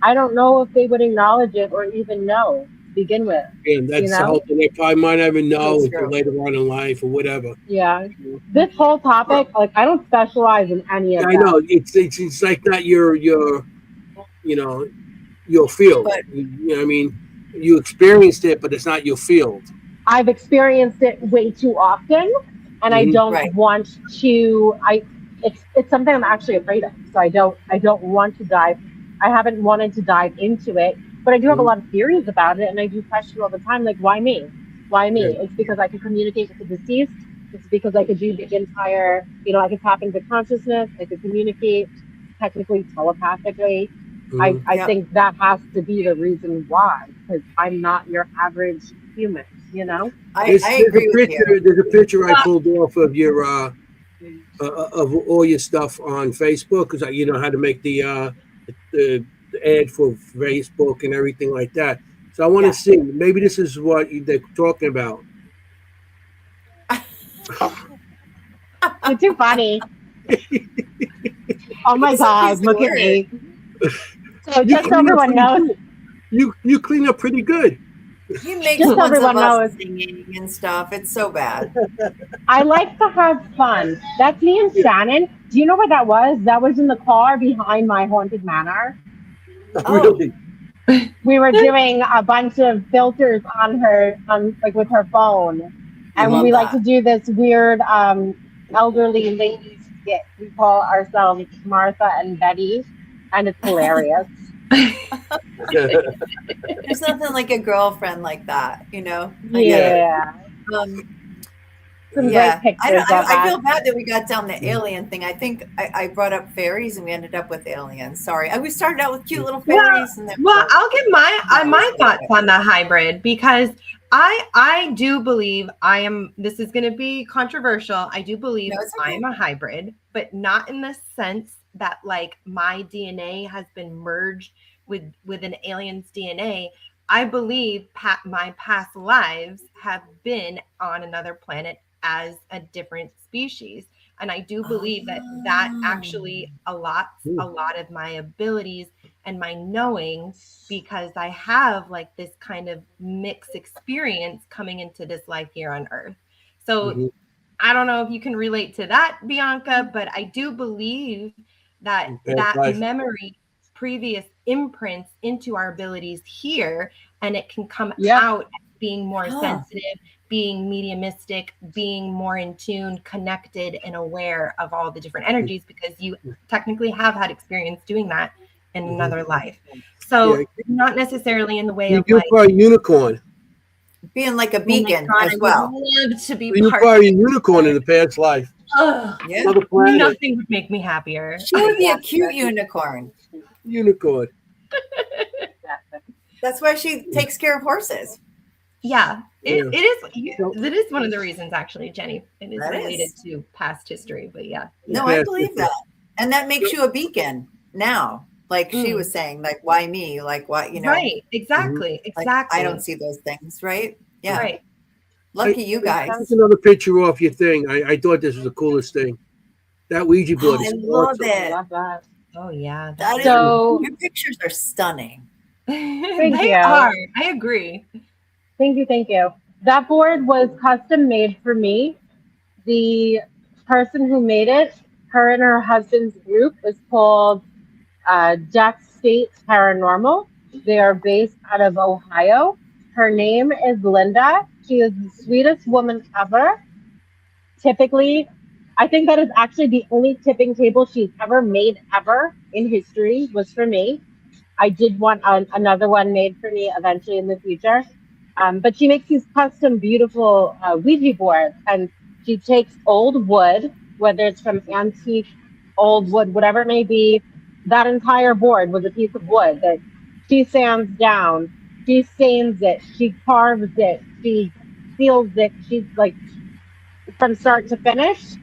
I don't know if they would acknowledge it or even know to begin with. Yeah, that's the whole thing. They probably might not even know until later on in life or whatever. Yeah. This whole topic, like, I don't specialize in any of that. I know. It's like not your field. But, I mean, you experienced it, but it's not your field. I've experienced it way too often, and I don't want to. It's something I'm actually afraid of. So I don't want to dive. I haven't wanted to dive into it, but I do have a lot of theories about it, and I do question all the time, like, why me? Why me? Yeah. It's because I could communicate with the deceased. It's because I could do the entire, I could tap into consciousness. I could communicate technically telepathically. I think that has to be the reason why, because I'm not your average human, I agree with you. There's a picture I pulled off of your of all your stuff on Facebook, because you know how to make the ad for Facebook and everything like that. So I want to see, maybe this is what they're talking about. You're too funny. Oh my God, look at me. So just so everyone knows, you clean up pretty good. You make just so everyone knows singing and stuff. It's so bad. I like to have fun. That's me and Shannon. Do you know what that was? That was in the car behind my haunted manor. Really? We were doing a bunch of filters with her phone, and we like to do this weird elderly ladies skit. We call ourselves Martha and Betty, and it's hilarious. There's nothing like a girlfriend like that, Yeah. Some great pictures. I feel bad that we got down the alien thing. I think I brought up fairies and we ended up with aliens. Sorry. We started out with cute little fairies. Well, I'll give my thoughts on the hybrid, because I do believe this is going to be controversial. I do believe I'm a hybrid, but not in the sense that like my DNA has been merged with an alien's DNA. I believe my past lives have been on another planet as a different species. And I do believe that actually allots a lot of my abilities and my knowing, because I have like this kind of mixed experience coming into this life here on Earth. So I don't know if you can relate to that, Bianca, but I do believe that memory, previous imprints into our abilities here, and it can come out being more sensitive, being mediumistic, being more in tune, connected, and aware of all the different energies, because you technically have had experience doing that in another life. So not necessarily in the way of like a unicorn. Being like a beacon as well. Love to be you were probably a unicorn in the past life. Nothing would make me happier. She would be a cute unicorn. Unicorn. That's why she takes care of horses. Yeah, it is one of the reasons, actually, Jenny. It is related to past history, but yeah. No, I believe that. And that makes you a beacon now. Like she was saying, like, why me? Like, why, Right, exactly, exactly. I don't see those things, right? Yeah. Right. Lucky you guys. That's another picture off your thing. I thought this was the coolest thing. That Ouija board is awesome. I love that. Oh, yeah. So your pictures are stunning. They are. I agree. Thank you. That board was custom made for me. The person who made it, her and her husband's group, is called Jack State Paranormal. They are based out of Ohio. Her name is Linda. She is the sweetest woman ever. Typically, I think that is actually the only tipping table she's ever made ever in history was for me. I did want another one made for me eventually in the future. But she makes these custom, beautiful Ouija boards, and she takes old wood, whether it's from antique, old wood, whatever it may be. That entire board was a piece of wood that she sands down, she stains it, she carves it, she seals it. She's like from start to finish,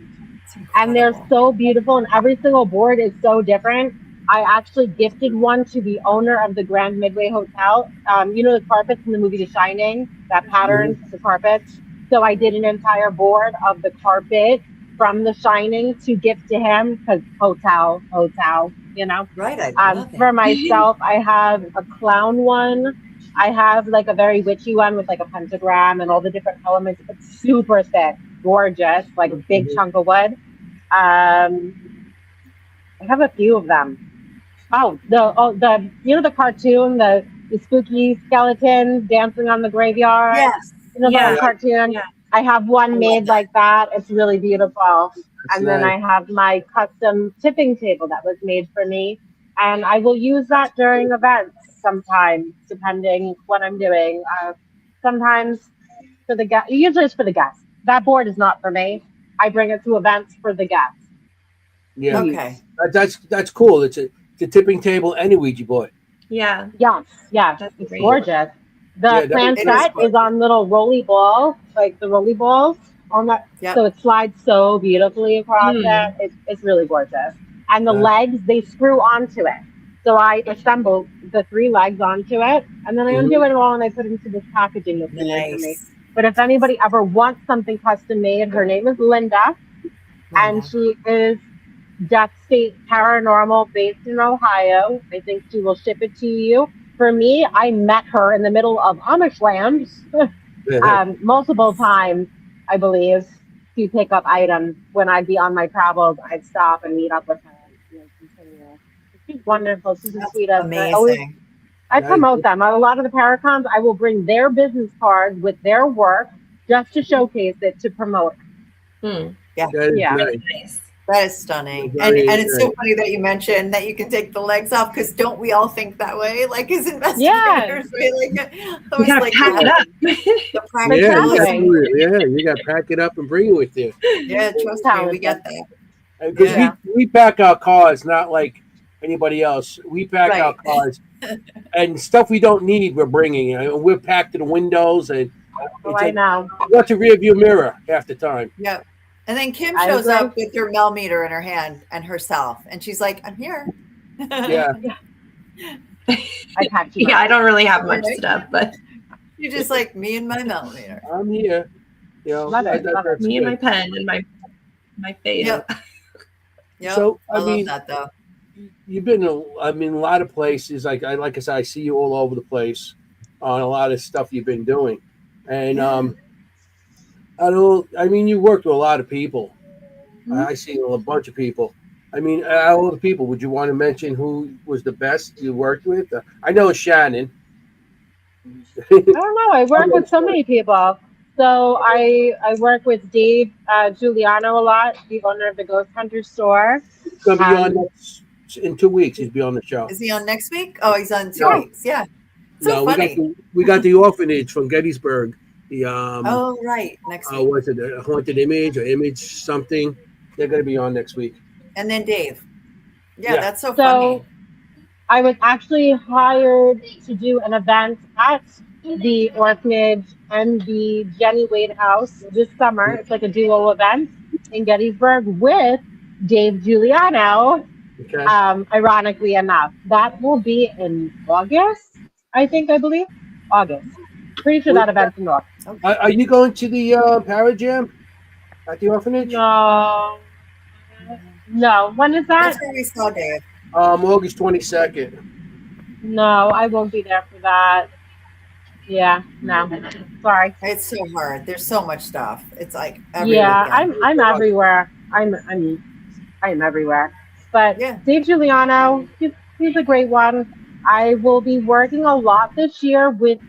and they're so beautiful. And every single board is so different. I actually gifted one to the owner of the Grand Midway Hotel. You know the carpets in the movie The Shining, that pattern, the carpets. So I did an entire board of the carpet from The Shining to gift to him because hotel, you know. Right. I love for myself, I have a clown one. I have like a very witchy one with like a pentagram and all the different elements. It's super thick, gorgeous, like a big chunk of wood. I have a few of them. The you know the cartoon, the spooky skeletons dancing on the graveyard. Yes. You know the cartoon. Yeah. I have one made like that. It's really beautiful. And then I have my custom tipping table that was made for me, and I will use that during events sometimes, depending what I'm doing. Sometimes for the guest, usually it's for the guests. That board is not for me. I bring it to events for the guests. Yeah. Okay. That's cool. It's a tipping table and a Ouija board. Yeah. Yes. It's gorgeous. The planchette is on little rolly balls, like the rolly balls on that. Yep. So it slides so beautifully across it. It's really gorgeous. And the legs, they screw onto it. So I assemble the 3 legs onto it, and then I undo it all and I put it into this packaging that's made for me. But if anybody ever wants something custom made, her name is Linda. And she is Death State Paranormal based in Ohio. I think she will ship it to you. For me, I met her in the middle of Amish land multiple times, I believe, to pick up items. When I'd be on my travels, I'd stop and meet up with her. She's wonderful. She's the sweetest. Amazing. I promote them. A lot of the Paracons, I will bring their business cards with their work just to showcase it, to promote it. Yeah. Really nice. That is stunning. And it's so funny that you mentioned that you can take the legs off, because don't we all think that way? Like as investigators, right? Like, you gotta pack it up. You gotta pack it up and bring it with you. Yeah, trust me, we get that. Because we pack our cars, not like anybody else. We pack our cars and stuff we don't need. We're bringing. We're packed to the windows, and I know. What's a rear view mirror half the time? Yeah. And then Kim shows up with her millimeter in her hand and herself, and she's like, "I'm here." Yeah. I don't really have much stuff, but you're just like me and my millimeter. I'm here. You know, me and my pen and my face. Yep. So I love that though. You've been a lot of places. Like I said, I see you all over the place on a lot of stuff you've been doing, and you worked with a lot of people. I see a bunch of people. I mean, all the people. Would you want to mention who was the best you worked with? I know Shannon. I don't know. I work with so many people. So I work with Dave Giuliano a lot, the owner of the Ghost Hunter store. He's going to be on in 2 weeks. He'll be on the show. Is he on next week? Oh, he's on 2 weeks. Yeah. So funny. We got the orphanage from Gettysburg. The next week. What's it? A Haunted Image or Image something? They're going to be on next week. And then Dave. Yeah, that's so funny. I was actually hired to do an event at the orphanage and the Jenny Wade House this summer. It's like a duo event in Gettysburg with Dave Giuliano. Okay. Ironically enough, that will be in August. I believe August. Pretty sure that event's in August. Are you going to the Parajam at the orphanage? No. When is that? That's where we saw Dave. August 22nd. No, I won't be there for that. Yeah, no. Sorry. It's so hard. There's so much stuff. It's like every weekend. I'm everywhere. I'm everywhere. But yeah. Dave Giuliano, he's a great one. I will be working a lot this year with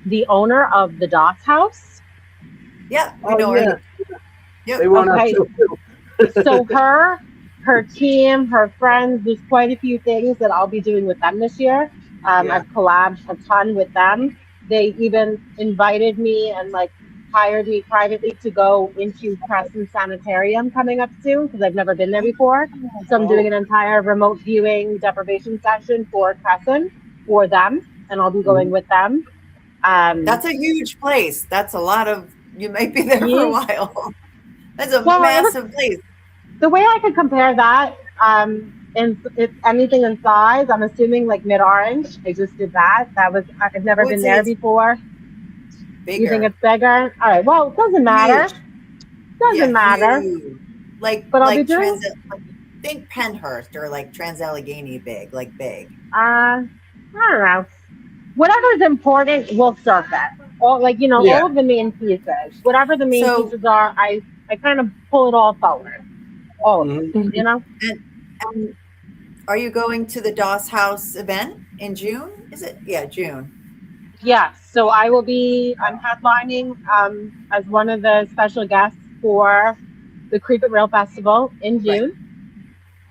the owner of the Doss House. Yeah, we know her. Yep. They want us to. So her team, her friends, there's quite a few things that I'll be doing with them this year. I've collabed a ton with them. They even invited me and hired me privately to go into Crescent Sanitarium coming up soon because I've never been there before. So I'm doing an entire remote viewing deprivation session for Crescent for them, and I'll be going with them. That's a huge place. That's a lot of. You might be there for a while. That's a massive place. The way I could compare that, it's anything in size. I'm assuming Mid-Orange. I just did that. I've never been there before. Bigger. You think it's bigger? All right. Well, it doesn't matter. Doesn't matter. Huge. But I'll be doing. Think Penhurst or Trans-Allegheny big, big. I don't know. Whatever's important, we'll surf it. All all of the main pieces. Whatever the main pieces are, I kind of pull it all forward. All of it, And are you going to the Doss House event in June? Is it? Yeah, June. Yes. So I'm headlining as one of the special guests for the Creep It Real Festival in June. Right.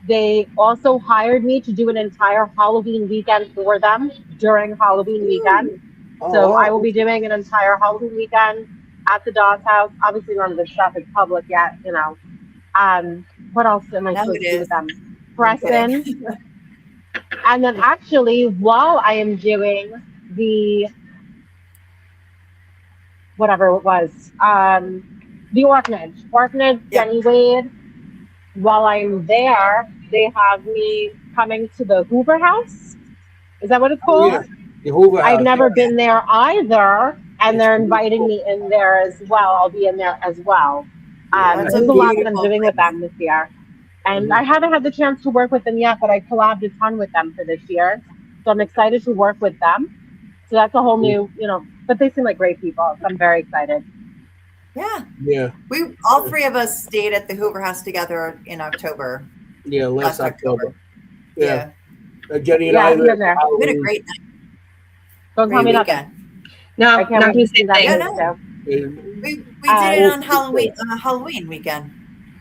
They also hired me to do an entire Halloween weekend for them during Halloween weekend. So I will be doing an entire Halloween weekend at the Doss House. Obviously, none of this stuff is public yet, What else am I supposed to do with them? Preston. And then actually, while I am doing the whatever it was, the orphanage, Jenny Wade, while I'm there, they have me coming to the Hoover House. Is that what it's called? Yeah. The Hoover House. I've never been there either, and they're inviting me in there as well. I'll be in there as well. There's a lot that I'm doing with them this year. And I haven't had the chance to work with them yet, but I collabed a ton with them for this year. So I'm excited to work with them. So that's a whole new, but they seem like great people. So I'm very excited. Yeah. Yeah. We all three of us stayed at the Hoover House together in October. Yeah, last October. Yeah. Jenny and I we had a great night. Don't tell me nothing. No, I can't wait to see that. No. We did it on Halloween weekend.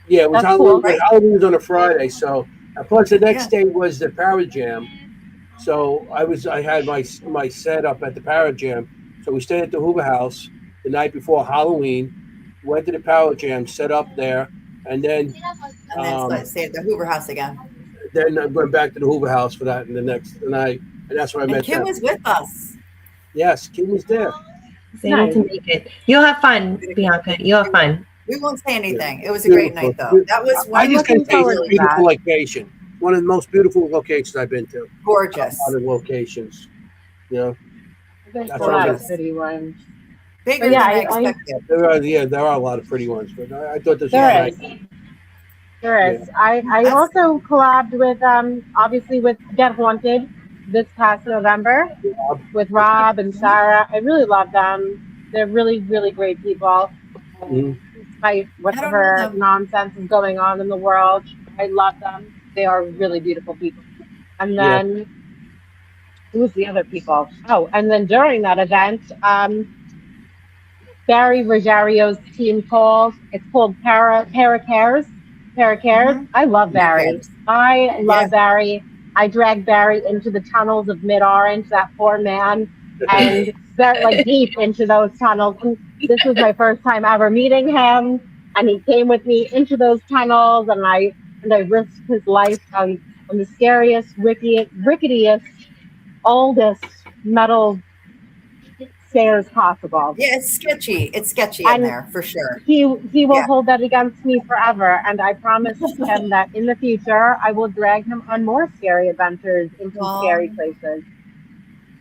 Yeah, it was Halloween. Cool, right? Halloween was on a Friday, so plus the next day was the Parajam. So I had my setup at the Parajam. So we stayed at the Hoover House the night before Halloween, went to the Parajam, set up there, and then stayed at the Hoover House again. Then I went back to the Hoover House for that, and that's where I met Kim them. was with us. Yes, Kim was there. Able to make it. You'll have fun, Bianca. You'll have fun. We won't say anything. It was a great night, though. That was one. I just can say it's a beautiful location. One of the most beautiful locations I've been to. Gorgeous. A lot of locations. There's a lot of pretty ones. Bigger than I expected. There are a lot of pretty ones, but I thought this was nice. nice. There is. I also collabed with obviously with Get Haunted this past November with Rob and Sarah. I really love them. They're really, really great people. Despite whatever nonsense is going on in the world, I love them. They are really beautiful people. And then who was the other people? Oh, and then during that event, Barry Ruggerio's team it's called Para Cares. I love Barry. I love Barry. I dragged Barry into the tunnels of Mid-Orange, that poor man, and deep into those tunnels. And this was my first time ever meeting him, and he came with me into those tunnels, and I risked his life on the scariest, ricketiest, oldest metal fair as possible. Yeah, it's sketchy. It's sketchy in there for sure. He will hold that against me forever, and I promise him that in the future I will drag him on more scary adventures into scary places.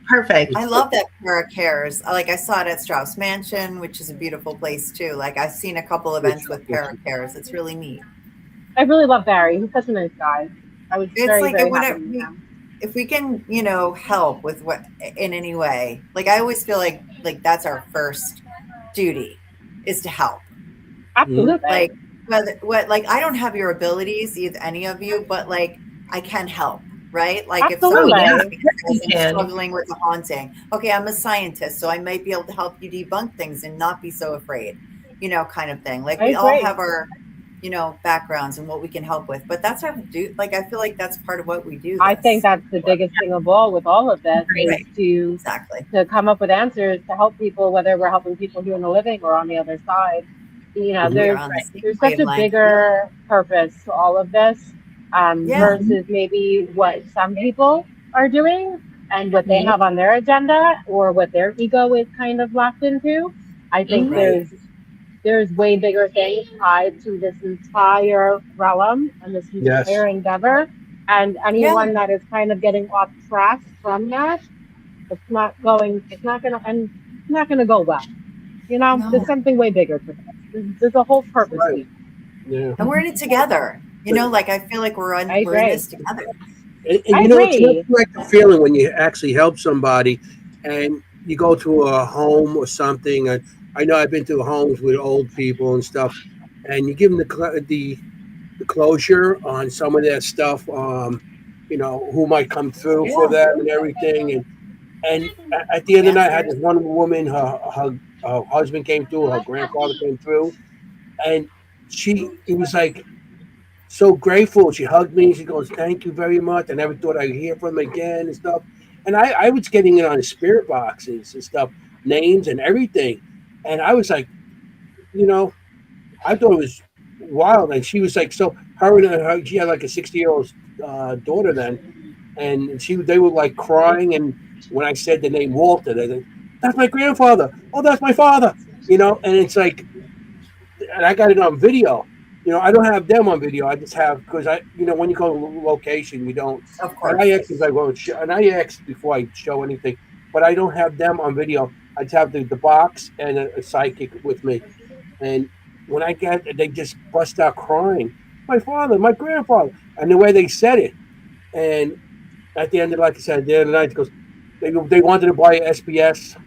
Perfect. I love that pair of cares. Like I saw it at Strauss Mansion, which is a beautiful place too. Like I've seen a couple events with pair of cares. It's really neat. I really love Barry. He's such a nice guy. I was very happy with him. If we can, help with what in any way, like I always feel like that's our first duty is to help. Absolutely. Like like I don't have your abilities, either any of you, but like I can help, right? Like if someone is struggling with a haunting, okay, I'm a scientist, so I might be able to help you debunk things and not be so afraid, kind of thing. Like we all have our backgrounds and what we can help with, but that's our do. Like I feel like that's part of what we do. I think that's the biggest thing of all with all of this is to come up with answers to help people, whether we're helping people here in the living or on the other side. There's such a bigger purpose to all of this versus maybe what some people are doing and what they have on their agenda or what their ego is kind of locked into. I think there's way bigger things tied to this entire realm and this entire endeavor. And anyone that is kind of getting off track from that, it's not going to go well. There's something way bigger to this. There's a whole purpose here. Yeah. And we're in it together. Like I feel like we're in this together. And it's not like the feeling when you actually help somebody and you go to a home or something. I know I've been to homes with old people and stuff, and you give them the closure on some of that stuff, who might come through for them and everything. And at the end of the night, I had this one woman, her husband came through, her grandfather came through, and he was like so grateful. She hugged me. She goes, "Thank you very much. I never thought I'd hear from him again," and stuff. And I was getting it on spirit boxes and stuff, names and everything. And I was like, I thought it was wild. And she was like, so she had like a 60-year-old daughter then. And they were like crying. And when I said the name Walter, they said, "That's my grandfather. Oh, that's my father." And it's like, and I got it on video. I don't have them on video. I just have, because when you go to location, you don't. Of course. And I asked before I show anything, but I don't have them on video. I just have the box and a psychic with me. And when I get it, they just bust out crying. My father, my grandfather. And the way they said it. And at the end of, like I said, the other night, they wanted to buy an SBS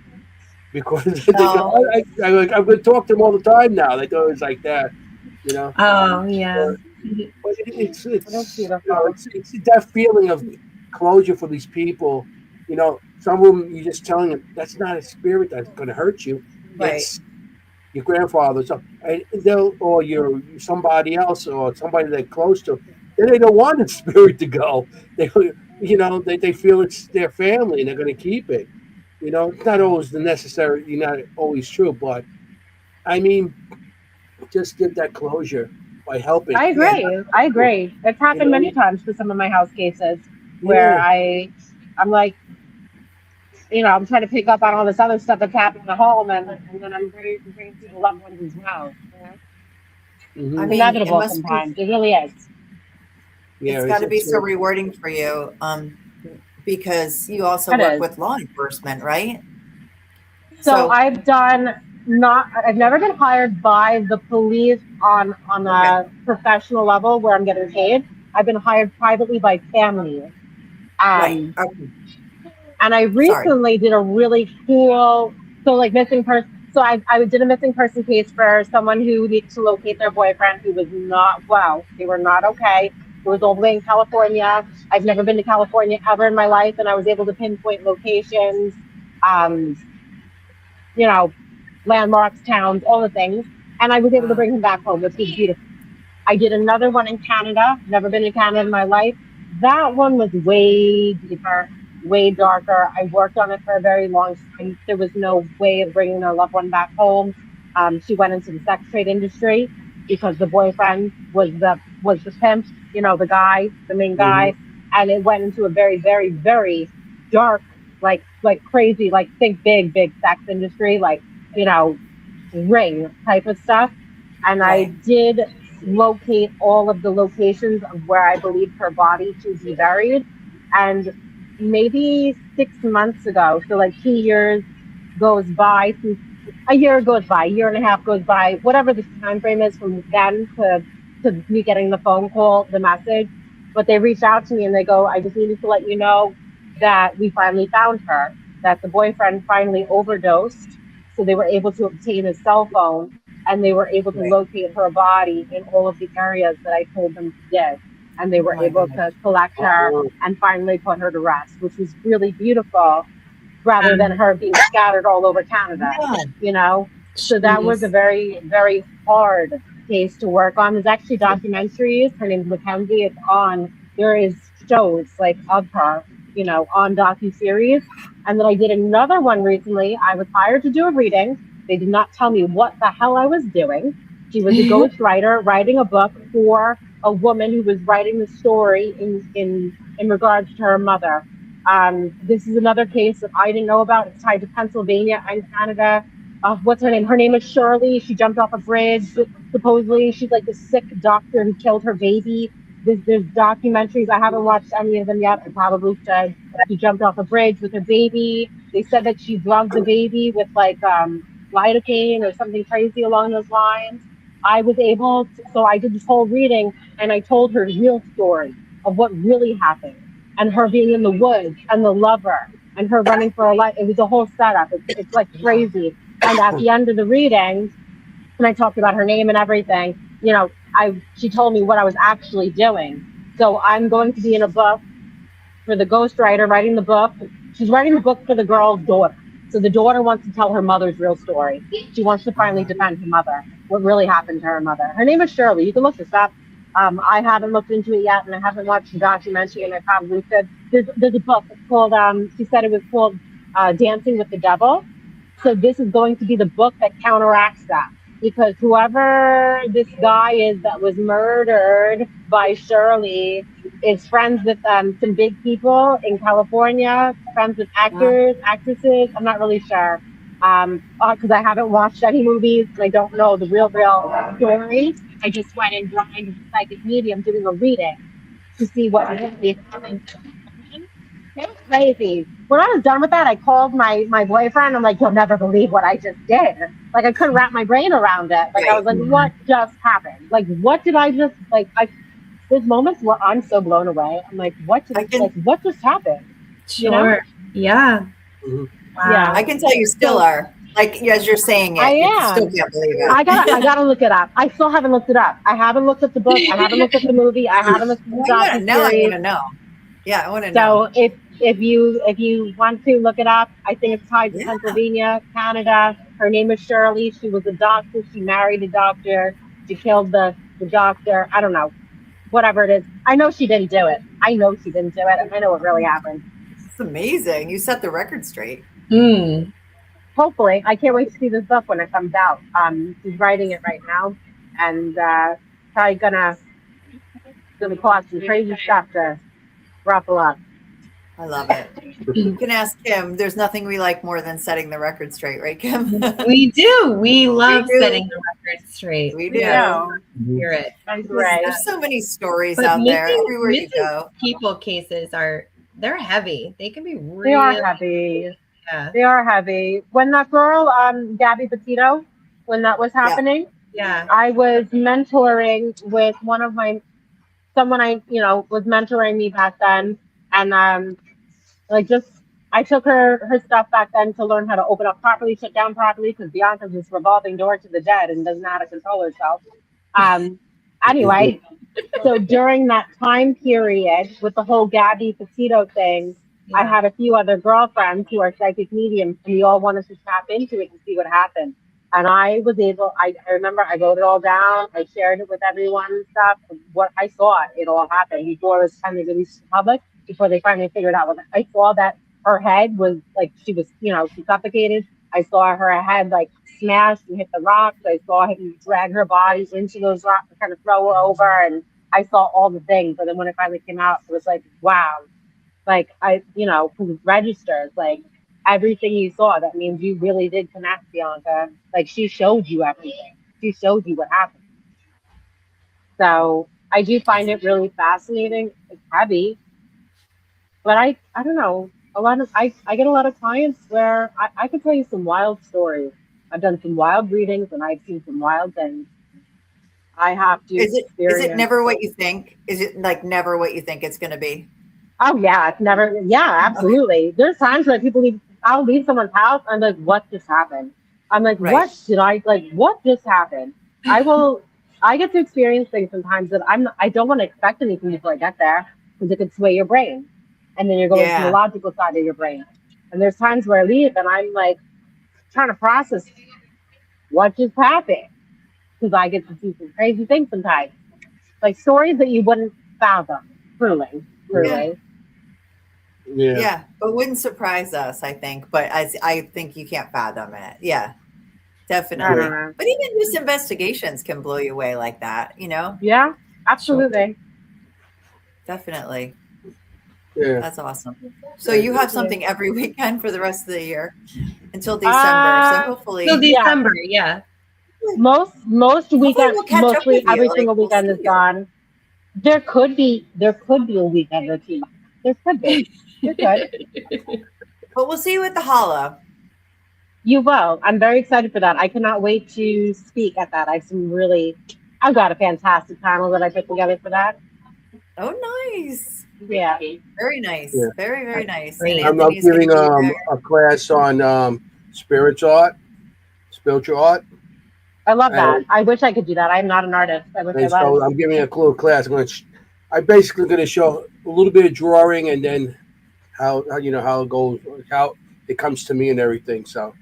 because I'm going to talk to them all the time now. They thought it was like that, Oh, yeah. But it's that feeling of closure for these people. Some of them, you're just telling them that's not a spirit that's going to hurt you. Right. It's your grandfather, or somebody else, or somebody they're close to. They don't want the spirit to go. They feel it's their family and they're going to keep it. It's not always not always true, but I mean, just give that closure by helping. I agree. It's happened many times for some of my house cases where I'm like, I'm trying to pick up on all this other stuff that's happening in the home, and then I'm bringing people loved ones as well. Mm-hmm. I mean, inevitable sometimes. It really is. Yeah, it's got to be so rewarding for you, because you also work with law enforcement, right? So I've never been hired by the police on a professional level where I'm getting paid. I've been hired privately by families. And I recently did a really cool, missing person. So I did a missing person case for someone who needed to locate their boyfriend who was not well. They were not okay. It was all the way in California. I've never been to California ever in my life, and I was able to pinpoint locations, landmarks, towns, all the things. And I was able to bring him back home, which was beautiful. I did another one in Canada. Never been to Canada in my life. That one was way deeper, way darker. I worked on it for a very long time. There was no way of bringing their loved one back home. She went into the sex trade industry because the boyfriend was the pimp, the guy, the main guy. And it went into a very, very, very dark like crazy, like think big sex industry, like, you know, ring type of stuff. And I did locate all of the locations of where I believed her body to be buried. And maybe 6 months ago, so like 2 years goes by, a year goes by, a year and a half goes by, whatever the time frame is from then to me getting the phone call, the message. But they reached out to me and they go, I just needed to let you know that we finally found her, that the boyfriend finally overdosed. So they were able to obtain his cell phone and they were able to locate her body in all of the areas that I told them to dig. And they were able to collect her and finally put her to rest, which was really beautiful, rather than her being scattered all over Canada, you know? So that was a very, very hard case to work on. There's actually documentaries. Her name's Mackenzie. It's on, there is shows like of her, you know, on docuseries. And then I did another one recently. I was hired to do a reading. They did not tell me what the hell I was doing. She was a ghost writer writing a book for a woman who was writing the story in regards to her mother. This is another case that I didn't know about. It's tied to Pennsylvania and Canada. What's her name? Her name is Shirley. She jumped off a bridge. Supposedly, she's like the sick doctor who killed her baby. There's documentaries. I haven't watched any of them yet. I probably should. She jumped off a bridge with her baby. They said that she drugged the baby with like lidocaine or something crazy along those lines. I was able to, so I did this whole reading and I told her the real story of what really happened and her being in the woods and the lover and her running for her life. It was a whole setup. It's like crazy. And at the end of the reading, and I talked about her name and everything, you know, she told me what I was actually doing. So I'm going to be in a book for the ghostwriter writing the book. She's writing the book for the girl's daughter. So the daughter wants to tell her mother's real story. She wants to finally defend her mother, what really happened to her mother. Her name is Shirley. You can look this up. I haven't looked into it yet, and I haven't watched the documentary, and I probably should. There's a book. It's called, she said it was called Dancing with the Devil. So this is going to be the book that counteracts that. Because whoever this guy is that was murdered by Shirley is friends with some big people in California, friends with actors, actresses. I'm not really sure because I haven't watched any movies and I don't know the real story. I just went in blind with a psychic medium doing a reading to see what really happened. It was crazy. When I was done with that, I called my boyfriend. I'm like, you'll never believe what I just did. Like, I couldn't wrap my brain around it. Like, I was like, what just happened? Like, what did I just, like, there's moments where I'm so blown away. I'm like, what just happened? Sure. You know? Yeah. Mm-hmm. Wow. Yeah. I can tell you still are. Like, as you're saying it, I am. You still can't believe it. I gotta look it up. I still haven't looked it up. I haven't looked at the book. I haven't looked at the movie. I haven't looked at the docuseries. Now I want to know. Yeah, I want to know. So if you want to look it up, I think it's tied to Pennsylvania, Canada. Her name is Shirley. She was a doctor. She married a doctor. She killed the doctor. I don't know. Whatever it is. I know she didn't do it. I know what really happened. It's amazing. You set the record straight. Hopefully. I can't wait to see this book when it comes out. She's writing it right now. And probably gonna cause some crazy stuff to ruffle up. I love it. You can ask Kimm. There's nothing we like more than setting the record straight, right, Kimm? We do. We love setting the record straight. We do. Hear it. There's so many stories out there everywhere you go. People cases they're heavy. They can be really. They are heavy. Yeah. They are heavy. When that girl, Gabby Petito, when that was happening, I was mentoring with someone was mentoring me back then. And I took her stuff back then to learn how to open up properly, shut down properly, because Bianca's this revolving door to the dead and doesn't know how to control herself. Anyway, so during that time period with the whole Gabby Petito thing, I had a few other girlfriends who are psychic mediums, and we all wanted to tap into it and see what happened. And I was able, I remember I wrote it all down. I shared it with everyone and stuff. What I saw, it all happened before it was time to release to the public, before they finally figured out. I saw that her head was like, she was, she suffocated. I saw her head like smashed and hit the rocks. I saw him drag her body into those rocks and kind of throw her over. And I saw all the things. But then when it finally came out, it was like, wow, Like because it's registered. Like everything you saw, that means you really did connect, Bianca. Like she showed you everything. She showed you what happened. So I do find it really fascinating. It's heavy, but I don't know. I get a lot of clients where I could tell you some wild stories. I've done some wild readings and I've seen some wild things. I have to Is it never what you think? Is it like never what you think it's going to be? Oh yeah, it's never. Yeah, absolutely. There's times where I'll leave someone's house. I'm like, what just happened? I'm like, Right. what did I like? What just happened? I get to experience things sometimes that I don't want to expect anything before I get there because it could sway your brain, and then you're going to the logical side of your brain. And there's times where I leave and I'm like trying to process what just happened because I get to see some crazy things sometimes, like stories that you wouldn't fathom. Truly. Yeah, but wouldn't surprise us, I think. But I think you can't fathom it. Yeah, definitely. But even just investigations can blow you away like that, Yeah, absolutely. Definitely. Yeah. That's awesome. So you have something every weekend for the rest of the year until December. So hopefully till December, yeah. Most weekends, mostly every single weekend is gone. There could be a weekend or two. There could be. There could. But we'll see you at the Hollow. You will. I'm very excited for that. I cannot wait to speak at that. I've got a fantastic panel that I put together for that. Oh, nice. Yeah. Very nice. Yeah. Very, very nice. I'm giving a class on spiritual art. I love that. I wish I could do that. I'm not an artist. I wish I was. So I'm giving a little class. I'm basically going to show a little bit of drawing and then how it goes, how it comes to me and everything. So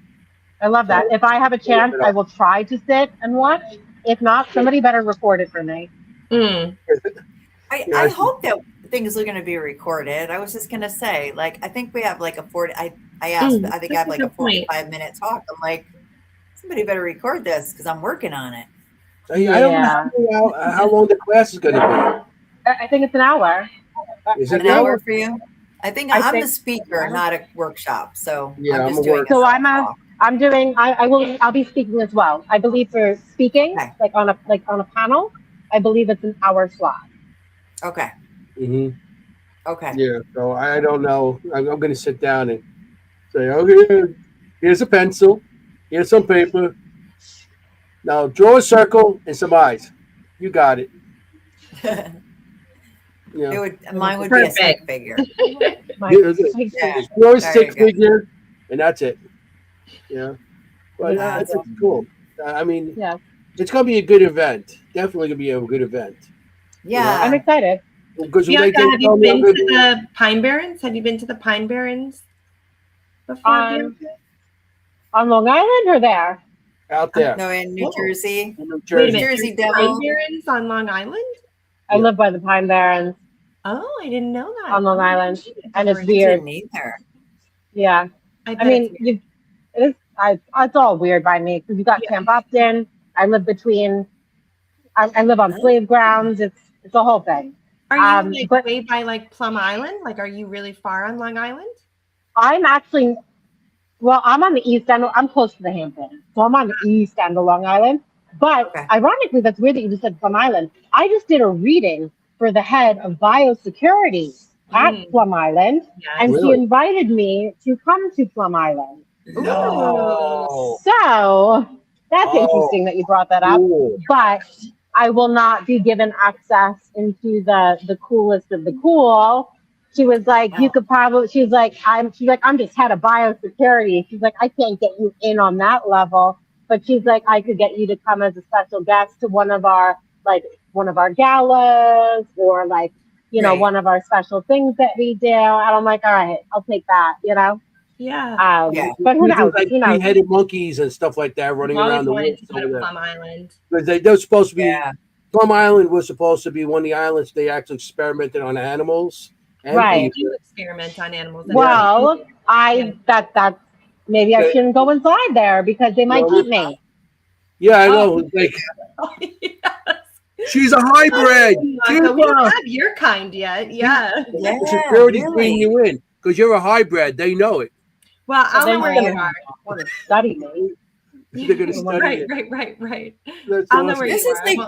I love that. If I have a chance, I will try to sit and watch. If not, somebody better record it for me. I hope that things are going to be recorded. I was just going to say, I think we have like a 40. I think I have like a 45-minute talk. I'm like, somebody better record this because I'm working on it. I don't know how long the class is going to be. I think it's an hour. Is it an hour for you? I think I'm the speaker, not a workshop. So yeah, I'm just doing. So I'll be speaking as well. I believe for speaking, like on a panel, I believe it's an hour slot. Okay. Mm-hmm. Okay. Yeah. So I don't know. I'm going to sit down and say, okay, here's a pencil, here's some paper. Now draw a circle and some eyes. You got it. Mine would be a stick figure. Draw a stick figure, and that's it. Yeah. But that's cool. I mean, it's going to be a good event. Definitely going to be a good event. Yeah. I'm excited. Bianca, have you been to the Pine Barrens? Have you been to the Pine Barrens before? On Long Island or there? Out there. No, in New Jersey. New Jersey. New Jersey Devil. Pine Barrens on Long Island? I live by the Pine Barrens. Oh, I didn't know that. On Long Island. And it's weird. Yeah. I mean, it's all weird by me because you got Camp Upton. I live I live on slave grounds. It's a whole thing. Are you way by Plum Island? Are you really far on Long Island? I'm actually, I'm on the east end. I'm close to the Hamptons. So I'm on the east end of Long Island. But ironically, that's weird that you just said Plum Island. I just did a reading for the head of biosecurity at Plum Island. And she invited me to come to Plum Island. No. So that's interesting that you brought that up. Cool. But I will not be given access into the coolest of the cool. She was like, you could probably, she's like, I'm just head of biosecurity. She's like, I can't get you in on that level. But she's like, I could get you to come as a special guest to one of our galas or one of our special things that we do. And I'm like, all right, I'll take that, Yeah. But who knows? Three-headed monkeys and stuff like that running around the woods. Plum Island. Because they're supposed to be. Plum Island was supposed to be one of the islands they actually experimented on animals. Right. They do experiment on animals. Well, maybe I shouldn't go inside there because they might eat me. Yeah, I know. She's a hybrid. So we don't have your kind yet. Yeah. She's already bringing you in because you're a hybrid. They know it. Well, I'll know where you are. Want to study me? They're going to study Right. That's I'll know awesome. where you This is are. like-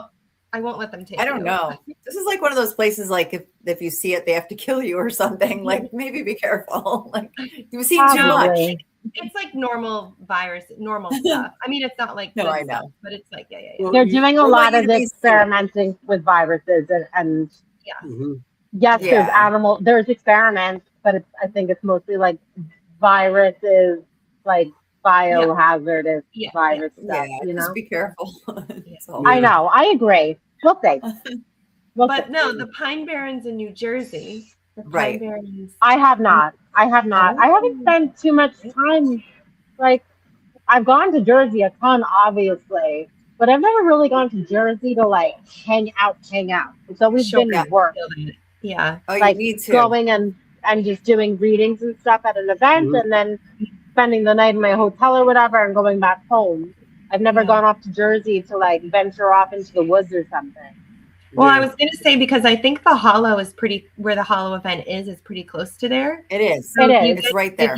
I won't let them take I don't you. know. This is like one of those places, like if you see it, they have to kill you or something. Like maybe be careful. Like you've seen too much. Probably. It's like normal virus, normal stuff. I mean, it's not like No, good I know. stuff, but it's like yeah. Well, They're doing a They lot want you of to be experimenting with viruses, and Mhm. yes, Yeah. there's experiments, but I think it's mostly like viruses, like biohazardous virus stuff. Yeah, You just know, be careful. So- I know. I agree. We'll see. But no, the Pine Barrens in New Jersey. The Pine Right. Barrens. I have not. I haven't spent too much time. Like, I've gone to Jersey a ton, obviously, but I've never really gone to Jersey to like hang out. It's always been work. Yeah. Oh, you Like need to. going and just doing readings and stuff at an event, Mhm. and then spending the night in my hotel or whatever, and going back home. I've never gone off to Jersey to like venture off into the woods or something. Well, I was going to say, because I think the Hollow is where the Hollow event is pretty close to there. It is. It is. It's right there.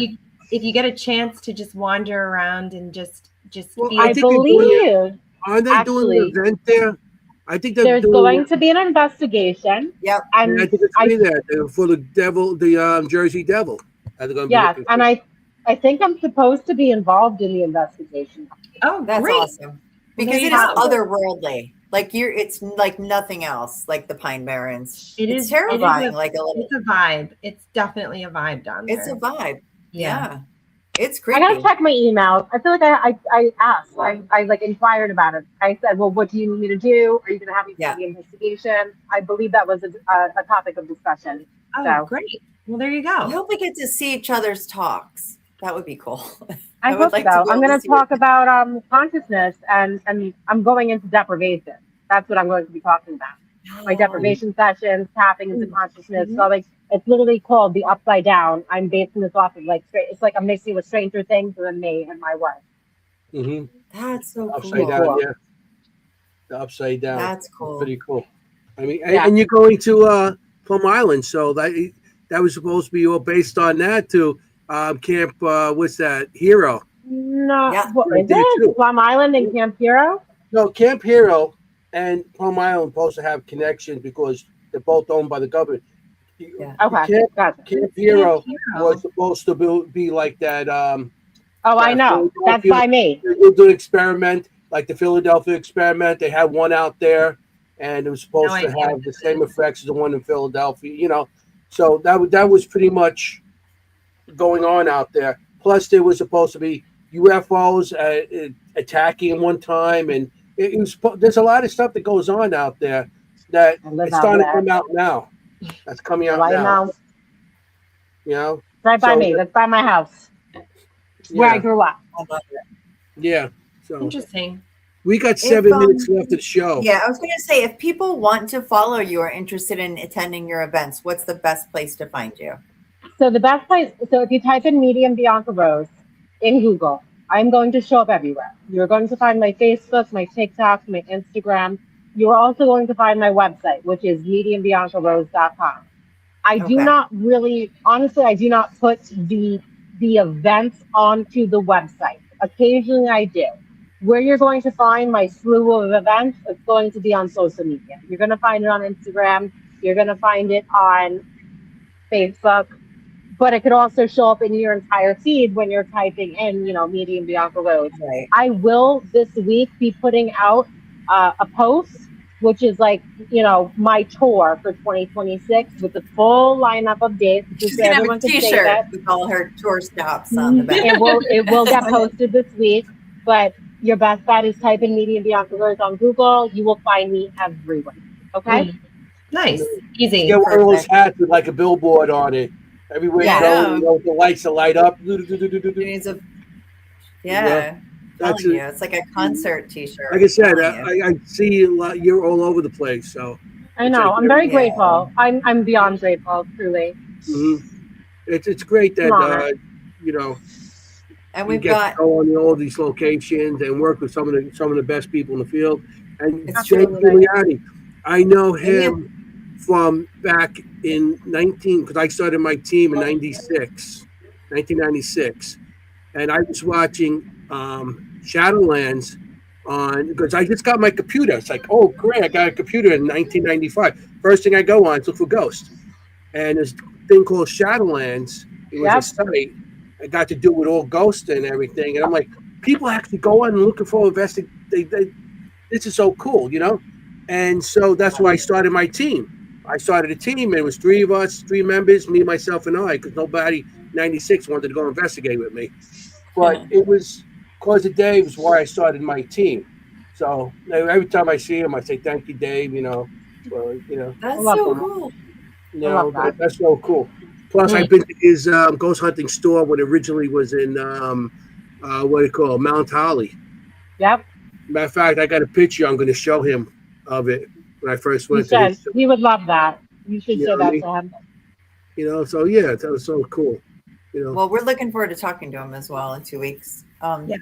If you get a chance to just wander around and just Well, be I I think they're doing believe Are they doing an event there? I think they're there's doing. going to be an investigation. Yep. And I think it's going to be that for the devil, the Jersey Devil. They're going to be yes, looking and for- I think I'm supposed to be involved in the investigation. Oh, That's great. awesome. Because you it is go. otherworldly. Like it's like nothing else, like the Pine Barrens. It's terrifying. Like a little. It's a vibe. It's definitely a vibe down there. It's a vibe. Yeah. It's I creepy. gotta check my emails. I feel like I asked. I like inquired about it. I said, well, what do you need me to do? Are you gonna have me do the investigation? I believe that was a topic of discussion. Oh, So. great. Well, there you go. I hope we get to see each other's talks. That would be cool. I would hope like so. to be I'm able going to to talk about consciousness, and I'm going into deprivation. That's what I'm going to be talking about. My deprivation sessions, tapping into consciousness. So like it's literally called the Upside Down. I'm basing this off of it's like I'm mixing with Stranger Things and then me and my work. Mhm. That's so Upside cool. down, yeah. The Upside Down. That's cool. Pretty cool. I mean, and you're going to Plum Island, so that was supposed to be all based on that too. Camp, what's that? Hero. No, Yeah. what Right is there, it? too. Plum Island and Camp Hero? No, Camp Hero and Plum Island supposed to have connections because they're both owned by the government. Yeah. Okay, gotcha. Camp Hero was supposed to be like that. Oh, I know. That's by me. They'll do an experiment, like the Philadelphia experiment. They had one out there, and it was supposed to have the same effects as the one in Philadelphia. You know, so that was pretty much going on out there. Plus, there was supposed to be UFOs attacking one time, and it was. There's a lot of stuff that goes on out there that it's starting to come out now. That's coming out now. You know, right by me. That's by my house. Where I grew up. I love it. Yeah. So interesting. We got 7 minutes left of the show. Yeah, I was going to say, if people want to follow you or interested in attending your events, what's the best place to find you? So the best place, so if you type in Medium Bianca Rose in Google, I'm going to show up everywhere. You're going to find my Facebook, my TikTok, my Instagram. You're also going to find my website, which is mediumbiancarose.com. I do not really, honestly, I do not put the events onto the website. Occasionally I do. Where you're going to find my slew of events, it's going to be on social media. You're going to find it on Instagram. You're going to find it on Facebook. But it could also show up in your entire feed when you're typing in, Medium Bianca Rose. Right. I will this week be putting out a post, which is like, my tour for 2026 with the full lineup of dates. She's going to have a t-shirt with all her tour stops on the back. It will get posted this week, but your best bet is type in Medium Bianca Rose on Google. You will find me everywhere. Okay? Nice. Easy. Get one of those hats with like a billboard on it. Everywhere you go, the lights will light up. It's like a concert t-shirt. Like I said, I see a lot. You're all over the place, so I know. I'm very grateful. I'm beyond grateful, truly. Mm-hmm. It's great that and we've get got to go on all these locations and work with some of the best people in the field. And It's Jay true. Giuliani, I know him from back in because I started my team in 1996, and I was watching Shadowlands because I just got my computer. It's like, oh great, I got a computer in 1995. First thing I go on is look for Ghost, and this thing called Shadowlands. It was a site I got to do with all Ghost and everything, and I'm like, people actually go on and looking for this is so cool, And so that's why I started my team. I started a team, and it was three of us, three members, me, myself, and I, because nobody 96 wanted to go investigate with me. But it was because of Dave was why I started my team. So every time I see him, I say thank you, Dave. That's so cool. That's so cool. Plus, I've been to his ghost hunting store when it originally was in what do you call it, Mount Holly. Yep. Matter of fact, I got a picture. I'm going to show him of it when I first went to his store. He would love that. You should show that to him. So yeah, that was so cool. Well, we're looking forward to talking to him as well in 2 weeks. That'd be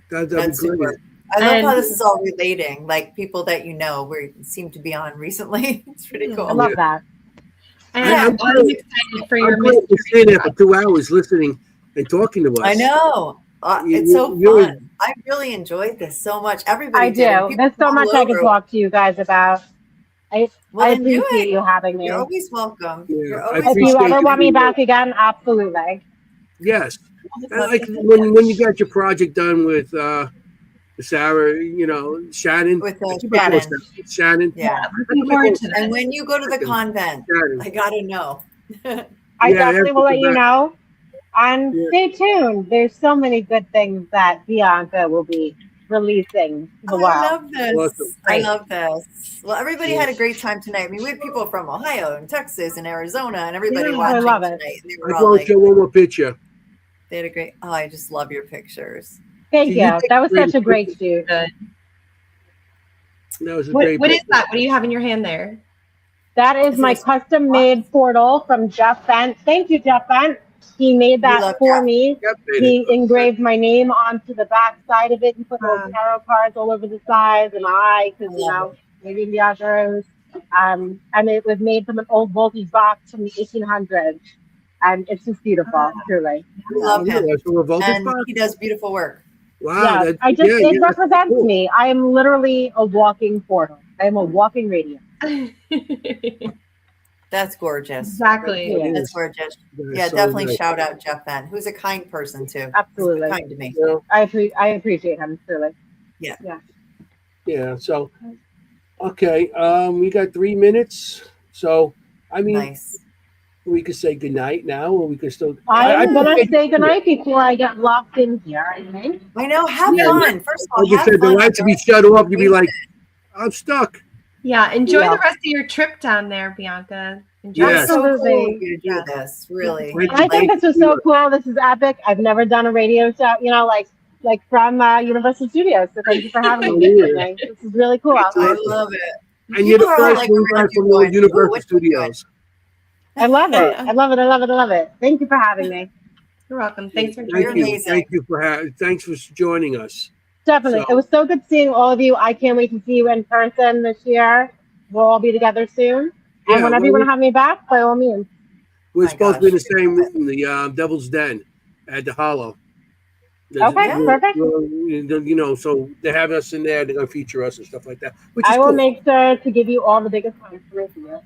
great. Super. I love how this is all relating, like people that we seem to be on recently. It's pretty cool. I love that. And I'm excited for your mystery. I'm staying there for 2 hours listening and talking to us. I know. It's so fun. I really enjoyed this so much. Everybody I do. There's so much I can talk to you guys about. I appreciate you having me. You're always welcome. Yeah, if you ever want me back again, absolutely. Yes. Like when you got your project done with Sarah, Shannon. With Shannon. Yeah. And when you go to the convent, I gotta know. I definitely will let you know. And stay tuned. There's so many good things that Bianca will be releasing to the world. I love this. Awesome. I love this. Well, everybody had a great time tonight. I mean, we had people from Ohio and Texas and Arizona and everybody watching tonight. I want you one more picture. They had a great. Oh, I just love your pictures. Thank you. That was such a great shoot. That was what is that? What do you have in your hand there? That is my custom-made portal from Jeff Bent. Thank you, Jeff Bent. He made that for me. He engraved my name onto the back side of it. He put little tarot cards all over the sides and because maybe the others. And it was made from an old voltage box from the 1800s. And it's just beautiful, truly. I love him. And he does beautiful work. Wow. Yeah, it represents me. I am literally a walking portal. I am a walking radio. That's gorgeous. Exactly. Yeah. That's gorgeous. Yeah, so definitely nice. Shout out Jeff Ben, who's a kind person too. Absolutely. Kind to me. Yeah. I appreciate him, truly. Yeah. Yeah. So, okay. We got 3 minutes. So, I mean, nice. We could say goodnight now, or we could still. I'm going to say goodnight before I get locked in here. I know. Have fun. First of all, you said the lights would be shut off. You'd be like, I'm stuck. Yeah, enjoy the rest of your trip down there, Bianca. Yes. Absolutely. To do this, really. I think this is so cool. This is epic. I've never done a radio show, like from Universal Studios. So thank you for having me. This is really cool. I love it. And you're the first one from Universal Studios. I love it. I love it. I love it. I love it. Thank you for having me. You're welcome. Thanks for joining us. Thanks for joining us. Definitely. It was so good seeing all of you. I can't wait to see you in person this year. We'll all be together soon. And whenever you want to have me back, by all means. We're supposed to be in the same room, the Devil's Den at the Hollow. Perfect. So they have us in there. They're going to feature us and stuff like that. I will make sure to give you all the biggest information.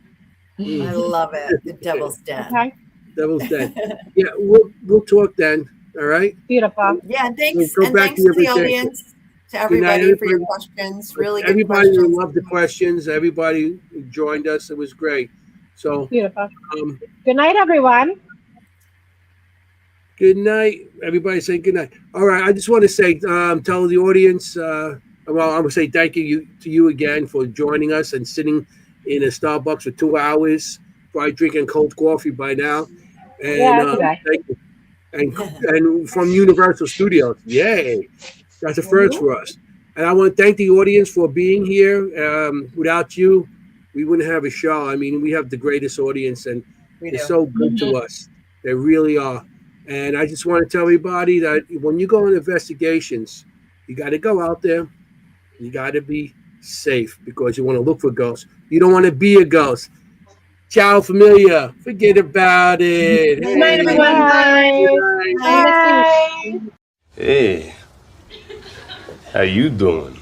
I love it. The Devil's Den. Okay. Devil's Den. Yeah, we'll talk then. All right. Beautiful. Yeah, and thanks to the audience, to everybody for your questions. Really good everybody questions. Loved the questions. Everybody who joined us. It was great. So beautiful. Good night, everyone. Good night. Everybody say good night. All right. I just want to say, tell the audience. I'm going to say thank you to you again for joining us and sitting in a Starbucks for 2 hours, probably drinking cold coffee by now. And thank you. And from Universal Studios, yay! That's a first for us. And I want to thank the audience for being here. Without you, we wouldn't have a show. I mean, we have the greatest audience, and they're so good to us. They really are. And I just want to tell everybody that when you go on investigations, you got to go out there. You got to be safe because you want to look for ghosts. You don't want to be a ghost. Ciao, familia. Forget about it. Good night, everyone. Bye. Hey, how you doing?